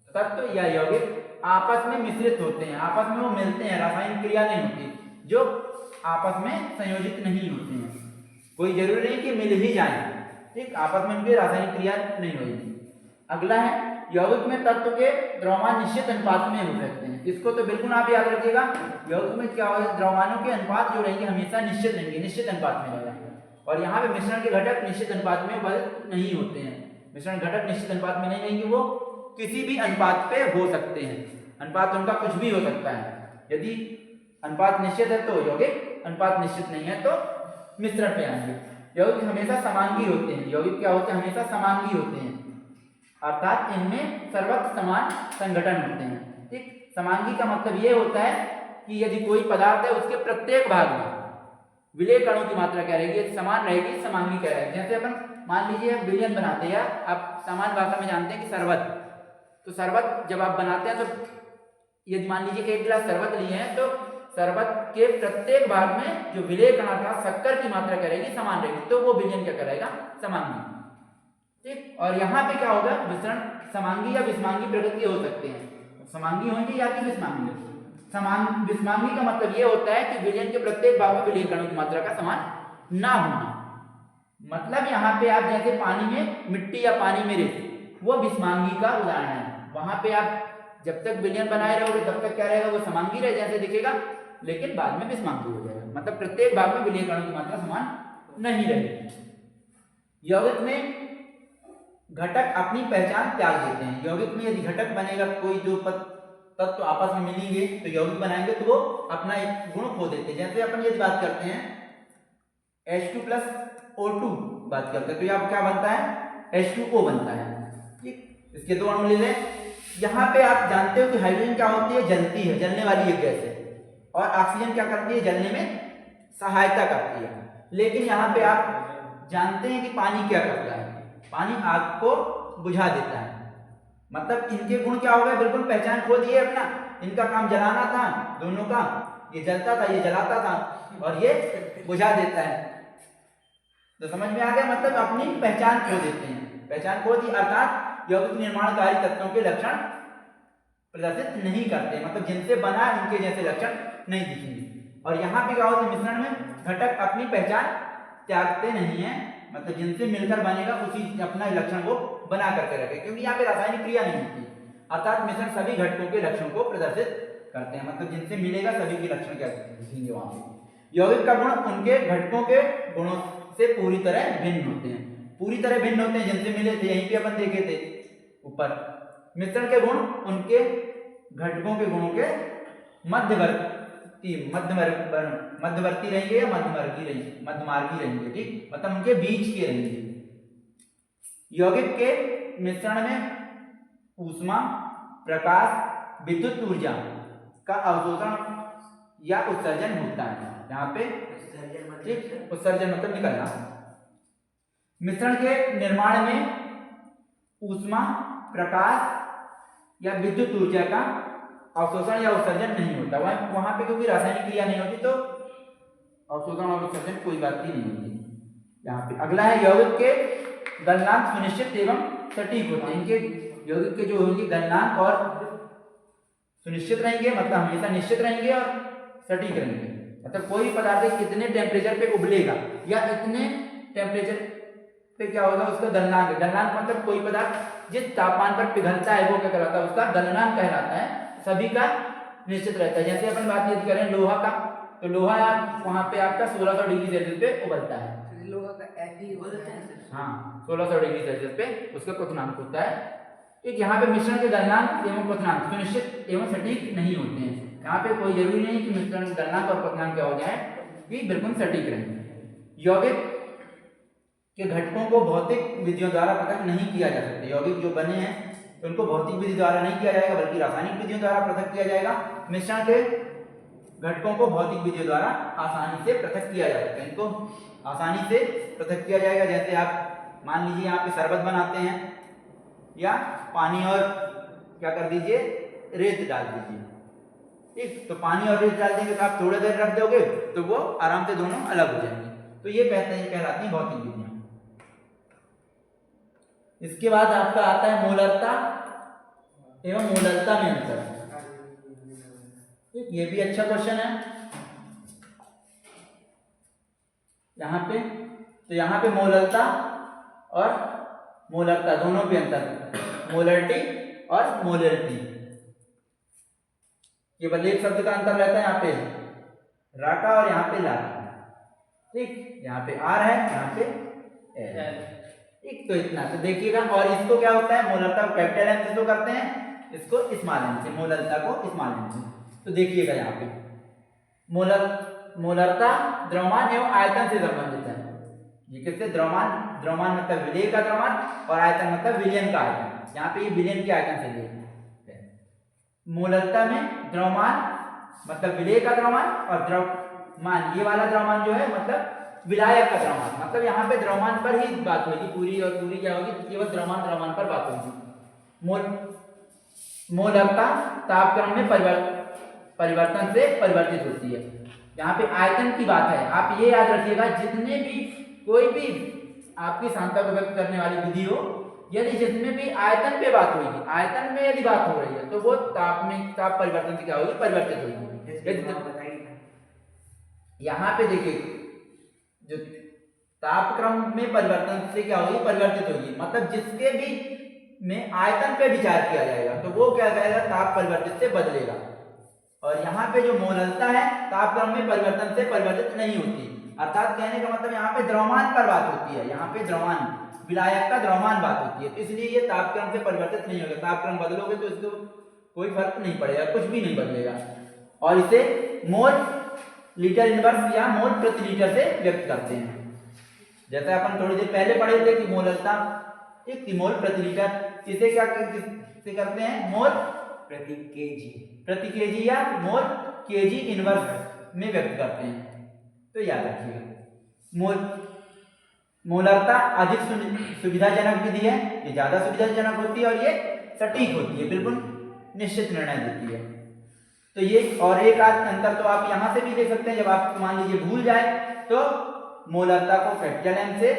[SPEAKER 1] तत्व या यौगिक आपस में मिश्रित होते हैं, आपस में वो मिलते हैं, रासायनिक क्रिया नहीं होती, जो आपस में संयोजित नहीं होते हैं। कोई जरूरी नहीं कि मिल ही जाए, ठीक, आपस में उनकी रासायनिक क्रिया नहीं होगी। अगला है, यौगिक में तत्व के द्रव्यमान निश्चित अनुपात में हो सकते हैं। इसको तो बिल्कुल आप याद रखिएगा, यौगिक में क्या होगा, द्रव्यमानों के अनुपात जो रहेंगे हमेशा निश्चित रहेंगे, निश्चित अनुपात में रहेगा। और यहाँ पे मिश्रण के घटक निश्चित अनुपात में नहीं होते हैं। मिश्रण घटक निश्चित अनुपात में नहीं रहेंगे, वो किसी भी अनुपात पे हो सकते हैं। अनुपात उनका कुछ भी हो सकता है। यदि अनुपात निश्चित है तो यौगिक, अनुपात निश्चित नहीं है तो मिश्रण पे आएंगे। यौगिक हमेशा समांगी होते हैं। यौगिक क्या होते हैं? हमेशा समांगी होते हैं, अर्थात इनमें सर्वत्र समान संगठन होते हैं। ठीक, समांगी का मतलब ये होता है कि यदि कोई पदार्थ है उसके प्रत्येक भाग में विलेय कणों की मात्रा क्या रहेगी? समान रहेगी, समांगी क्या रहेगी। जैसे अपन मान लीजिए विलयन बनाते हैं, आप सामान्य भाषा में जानते हैं कि शरबत, तो शरबत जब आप बनाते हैं तो यदि मान लीजिए 1 गिलास शरबत लिए हैं तो शरबत के प्रत्येक भाग में जो विलेय कण अर्थात शक्कर की मात्रा क्या रहेगी? समान रहेगी, तो वो विलयन क्या कहलाएगा? समांगी। ठीक, और यहाँ पे क्या होगा? मिश्रण समांगी या विषमांगी प्रकृति के हो सकते हैं। समांगी होंगे या कि विषमांगी। विषमांगी का मतलब ये होता है कि विलयन के प्रत्येक भाग में विलेय कणों की मात्रा का समान ना होना। मतलब यहाँ पे आप जैसे पानी में मिट्टी या पानी में रेत, वो विषमांगी का उदाहरण है। वहां पे आप जब तक विलयन बनाए रहोगे तब तक क्या रहेगा? वो समांगी रहे जैसे दिखेगा, लेकिन बाद में विषमांगी हो जाएगा। मतलब प्रत्येक भाग में विलयन कणों की मात्रा समान नहीं रहेगी। यौगिक में घटक अपनी पहचान त्याग देते हैं। यौगिक में यदि घटक बनेगा, कोई दो तत्व तो आपस में मिलेंगे तो यौगिक बनाएंगे तो वो अपना एक गुण खो देते हैं। जैसे अपन यदि बात करते हैं H2+O2 बात करते हैं तो यहाँ क्या बनता है? H2O बनता है। ठीक, इसके 2 अणु ले लें। यहाँ पे आप जानते हो कि हाइड्रोजन क्या होती है? जलती है, जलने वाली एक गैस है। और ऑक्सीजन क्या करती है? जलने में सहायता करती है। लेकिन यहाँ पे आप जानते हैं कि पानी क्या करता है? पानी आग को बुझा देता है। मतलब इनके गुण क्या हो गए, बिल्कुल पहचान खो दिए अपना। इनका काम जलाना था दोनों का, ये जलता था ये जलाता था और ये बुझा देता है। तो समझ में आ गया, मतलब अपनी पहचान खो देते हैं। पहचान खो दी अर्थात यौगिक निर्माणकारी तत्वों के लक्षण प्रदर्शित नहीं करते, मतलब जिनसे बना इनके जैसे लक्षण नहीं दिखेंगे। और यहाँ पे क्या होता है, मिश्रण में घटक अपनी पहचान त्यागते नहीं है, मतलब जिनसे मिलकर बनेगा उसी अपना लक्षण को बना करके रखे, क्योंकि यहाँ पे रासायनिक क्रिया नहीं होती। अर्थात मिश्रण सभी घटकों के लक्षण को प्रदर्शित करते हैं, मतलब जिनसे मिलेगा सभी के लक्षण क्या दिखेंगे वहां पे। यौगिक का गुण उनके घटकों के गुणों से पूरी तरह भिन्न होते हैं, पूरी तरह भिन्न होते हैं जिनसे मिले थे, यहीं पे अपन देखे थे ऊपर। मिश्रण के गुण उनके घटकों के गुणों के मध्यवर्ती रहेंगे या मध्यमार्गी रहेंगे, ठीक, मतलब उनके बीच के रहेंगे। यौगिक के मिश्रण में ऊष्मा, प्रकाश, विद्युत ऊर्जा का अवशोषण या उत्सर्जन होता है। यहाँ पे ठीक, उत्सर्जन मतलब निकलना। मिश्रण के निर्माण में ऊष्मा, प्रकाश या विद्युत ऊर्जा का अवशोषण या उत्सर्जन नहीं होता। वहां पे क्योंकि रासायनिक क्रिया नहीं होती तो अवशोषण और उत्सर्जन कोई बात ही नहीं होती। यहाँ पे अगला है यौगिक के गलनांक सुनिश्चित एवं सटीक होते हैं। इनके यौगिक के जो होंगे गलनांक और सुनिश्चित रहेंगे, मतलब हमेशा निश्चित रहेंगे और सटीक रहेंगे। मतलब कोई पदार्थ कितने टेम्परेचर पे उबलेगा या इतने टेम्परेचर पे क्या होगा उसका गलनांक। गलनांक मतलब कोई पदार्थ जिस तापमान पर पिघलता है वो क्या कहलाता है, उसका गलनांक कहलाता है। सभी का निश्चित रहता है। जैसे अपन बात यदि करें लोहा का, तो लोहा वहां पे आपका 1600 डिग्री सेल्सियस पे उबलता है।
[SPEAKER 4] लोहा का Fe बोलते हैं।
[SPEAKER 1] हाँ, 1600 डिग्री सेल्सियस पे उसका क्वथनांक होता है। एक यहाँ पे मिश्रण के गलनांक एवं क्वथनांक सुनिश्चित एवं सटीक नहीं होते हैं। यहाँ पे कोई जरूरी नहीं कि मिश्रण गलनांक और क्वथनांक क्या हो जाए कि बिल्कुल सटीक रहें। यौगिक के घटकों को भौतिक विधियों द्वारा पृथक नहीं किया जा सकता। यौगिक जो बने हैं तो उनको भौतिक विधि द्वारा नहीं किया जाएगा बल्कि रासायनिक विधियों द्वारा पृथक किया जाएगा। मिश्रण के घटकों को भौतिक विधियों द्वारा आसानी से पृथक किया जा सकता है। इनको आसानी से पृथक किया जाएगा। जैसे आप मान लीजिए यहाँ पे शरबत बनाते हैं या पानी और क्या कर दीजिए रेत डाल दीजिए, ठीक, तो पानी और रेत डाल देंगे तो आप थोड़ी देर रख दोगे तो वो आराम से दोनों अलग हो जाएंगे। तो ये कहलाती है भौतिक विधियां। इसके बाद आपका आता है मोलरता एवं मोलरता में अंतर। ये भी अच्छा क्वेश्चन है यहाँ पे। तो यहाँ पे मोलरता और मोलरता दोनों पे अंतर, मोलरिटी और मोलरिटी, केवल एक शब्द का अंतर रहता है यहाँ पे रा का और यहाँ पे ला का, ठीक, यहाँ पे आर है यहाँ पे एल, ठीक। तो इतना तो देखिएगा। और इसको क्या होता है, मोलरता को कैपिटल एम से तो करते हैं, इसको स्मॉल एम से, मोलरता को स्मॉल एम से। तो देखिएगा यहाँ पे मोलरता द्रव्यमान एवं आयतन से संबंधित है। ये किससे, द्रव्यमान मतलब विलेय का द्रव्यमान और आयतन मतलब विलयन का आयतन। यहाँ पे ये विलयन के आयतन से लिए। मोलरता में द्रव्यमान मतलब विलेय का द्रव्यमान और द्रव्यमान ये वाला द्रव्यमान जो है मतलब विलायक का द्रव्यमान। मतलब यहाँ पे द्रव्यमान पर ही बात होगी, पूरी और पूरी क्या होगी, केवल द्रव्यमान पर बात होगी। मोलरता तापक्रम में परिवर्तन से परिवर्तित होती है। यहाँ पे आयतन की बात है, आप ये याद रखिएगा, जितने भी कोई भी आपकी सांख्यता को व्यक्त करने वाली विधि हो, यदि जिसमें भी आयतन पे बात होगी, आयतन में यदि बात हो रही है तो वो ताप परिवर्तन से क्या होगी, परिवर्तित होगी। यहाँ पे देखिए जो तापक्रम में परिवर्तन से क्या होगी, परिवर्तित होगी, मतलब जिसके भी में आयतन पे विचार किया जाएगा तो वो क्या करेगा, ताप परिवर्तित से बदलेगा। और यहाँ पे जो मोलरता है तापक्रम में परिवर्तन से परिवर्तित नहीं होती। अर्थात कहने का मतलब यहाँ पे द्रव्यमान पर बात होती है, यहाँ पे द्रव्यमान विलायक का द्रव्यमान बात होती है, तो इसलिए ये तापक्रम से परिवर्तित नहीं होगा। तापक्रम बदलोगे तो इसको कोई फर्क नहीं पड़ेगा, कुछ भी नहीं बदलेगा। और इसे मोल लीटर इनवर्स या मोल प्रति लीटर से व्यक्त करते हैं। जैसे अपन थोड़ी देर पहले पढ़े थे कि मोलरता एक मोल प्रति लीटर, इसे क्या करते हैं, मोल प्रति केजी या मोल केजी इनवर्स में व्यक्त करते हैं। तो याद रखिएगा मोलरता अधिक सुविधाजनक विधि है, ये ज्यादा सुविधाजनक होती है और ये सटीक होती है, बिल्कुल निश्चित निर्णय देती है। तो ये और एक आध अंतर तो आप यहां से भी देख सकते हैं, जब आप मान लीजिए भूल जाए तो मोलरता को कैपिटल एम से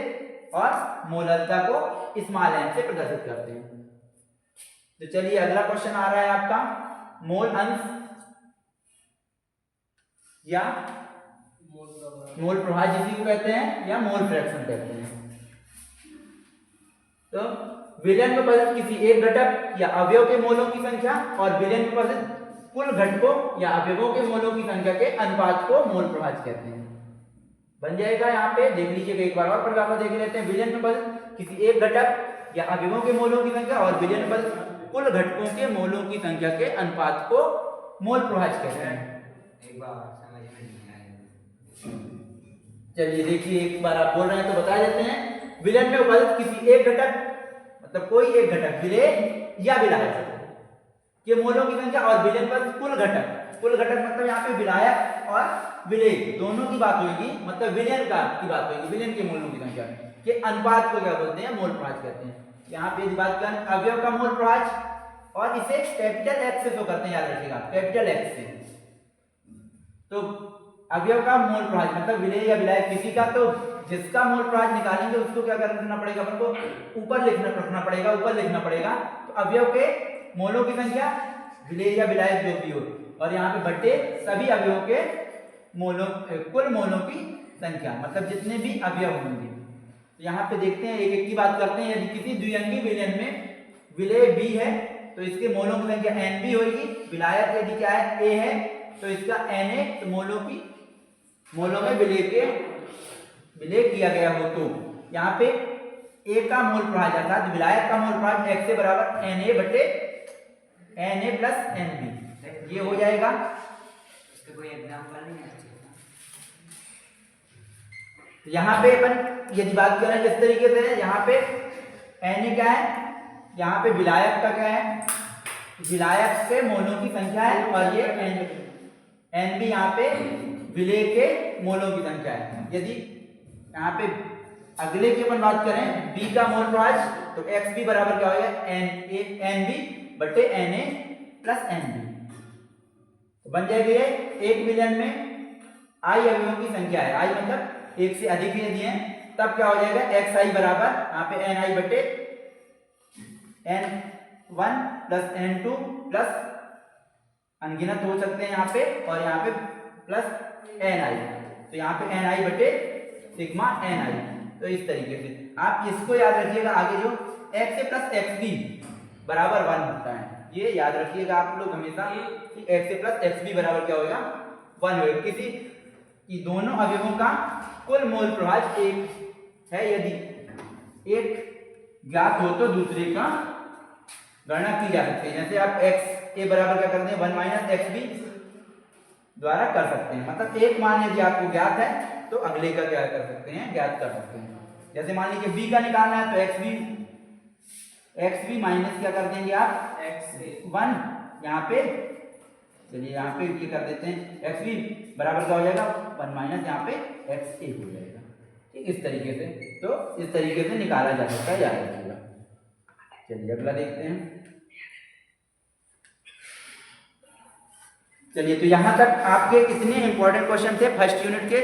[SPEAKER 1] और मोलरता को स्मॉल एम से प्रदर्शित करते हैं। तो चलिए अगला क्वेश्चन आ रहा है आपका, मोल अंश या मोल प्रभाव जिसी को कहते हैं या मोल फ्रैक्शन कहते हैं। तो विलयन में परिवर्तित किसी एक घटक या अवयव के मोलों की संख्या और विलयन में परिवर्तित कुल घटकों या अवयवों के मोलों की संख्या के अनुपात को मोल प्रभाव कहते हैं। बन जाएगा यहाँ पे, देख लीजिएगा एक बार और परिभाषा देख लेते हैं। विलयन में परिवर्तित किसी एक घटक या अवयवों के मोलों की संख्या और विलयन में परिवर्तित कुल घटकों के मोलों की संख्या के अनुपात को मोल प्रभाव कहते हैं।
[SPEAKER 2] एक बार समझ में नहीं आया।
[SPEAKER 1] चलिए देखिए, एक बार आप बोल रहे हैं तो बता देते हैं। विलयन में उपस्थित किसी एक घटक, मतलब कोई एक घटक, विलेय या विलायक के मोलों की संख्या और विलयन पर कुल घटक, कुल घटक मतलब यहाँ पे विलायक और विलेय दोनों की बात होगी, मतलब विलयन का की बात होगी, विलयन के मोलों की संख्या के अनुपात को क्या बोलते हैं, मोल प्रभाव कहते हैं। यहाँ पे यदि बात करें अवयव का मोल प्रभाव, और इसे कैपिटल एक्स से तो करते हैं, याद रखिएगा कैपिटल एक्स से। तो अवयव का मोल प्रभाव मतलब विलेय या विलायक किसी का, तो जिसका मोल प्रभाव निकालेंगे उसको क्या करना पड़ेगा, अपन को ऊपर रखना पड़ेगा, ऊपर लिखना पड़ेगा। तो अवयव के मोलों की संख्या, विलेय या विलायक जो भी हो, और यहाँ पे बट्टे सभी अवयवों के मोलों, कुल मोलों की संख्या, मतलब जितने भी अवयव होंगे। तो यहाँ पे देखते हैं, एक एक की बात करते हैं। यदि किसी द्विअंगी विलयन में विलेय बी है तो इसके मोलों की संख्या एन बी होगी। विलायक यदि क्या है, ए है, तो इसका एन ए, तो मोलों में विलेय किया गया हो तो यहाँ पे ए का मोल प्रभाव अर्थात विलायक का मोल प्रभाव एक्स से बराबर एन ए बटे N A plus N B, ये हो जाएगा।
[SPEAKER 2] इसका कोई एग्जांपल नहीं है।
[SPEAKER 1] यहाँ पे अपन यदि बात करें जिस तरीके से, यहाँ पे एन ए क्या है, यहाँ पे विलायक का क्या है, विलायक के मोलों की संख्या है, और ये एन बी यहाँ पे विलेय के मोलों की संख्या है। यदि यहाँ पे अगले की अपन बात करें बी का मोल प्रभाव, तो एक्स बी बराबर क्या होगा, एन बी बटे N A plus N B. बन जाएगा ये एक विलयन में आई अवयवों की संख्या है, आई मतलब एक से अधिक यदि है, तब क्या हो जाएगा, एक्स आई बराबर यहाँ पे एन आई बटे N one plus N two plus अनगिनत हो सकते हैं यहाँ पे, और यहाँ पे प्लस एन आई, तो यहाँ पे एन आई बटे सिग्मा एन आई। तो इस तरीके से आप इसको याद रखिएगा, आगे जो एक्स ए प्लस एक्स बी बराबर 1 होता है, ये याद रखिएगा आप लोग हमेशा कि एक्स ए प्लस एक्स बी बराबर क्या होगा, 1 होगा। किसी की दोनों अवयवों का कुल मोल प्रभाव एक है, यदि एक ज्ञात हो तो दूसरे का गणना की जा सकती है। जैसे आप एक्स ए बराबर क्या करते हैं, 1 माइनस एक्स बी द्वारा कर सकते हैं, मतलब एक मान यदि आपको ज्ञात है तो अगले का क्या कर सकते हैं, ज्ञात कर सकते हैं। जैसे मान लीजिए बी का निकालना है तो एक्स बी माइनस क्या कर देंगे आप,
[SPEAKER 3] एक्स
[SPEAKER 1] 1 यहाँ पे, चलिए यहाँ पे ये कर देते हैं, एक्स बी बराबर क्या हो जाएगा, 1 माइनस यहाँ पे एक्स ए हो जाएगा। ठीक, इस तरीके से, तो इस तरीके से निकाला जा सकता है, याद रखिएगा। चलिए अगला देखते हैं। चलिए तो यहाँ तक आपके कितने इंपॉर्टेंट क्वेश्चन थे फर्स्ट यूनिट के,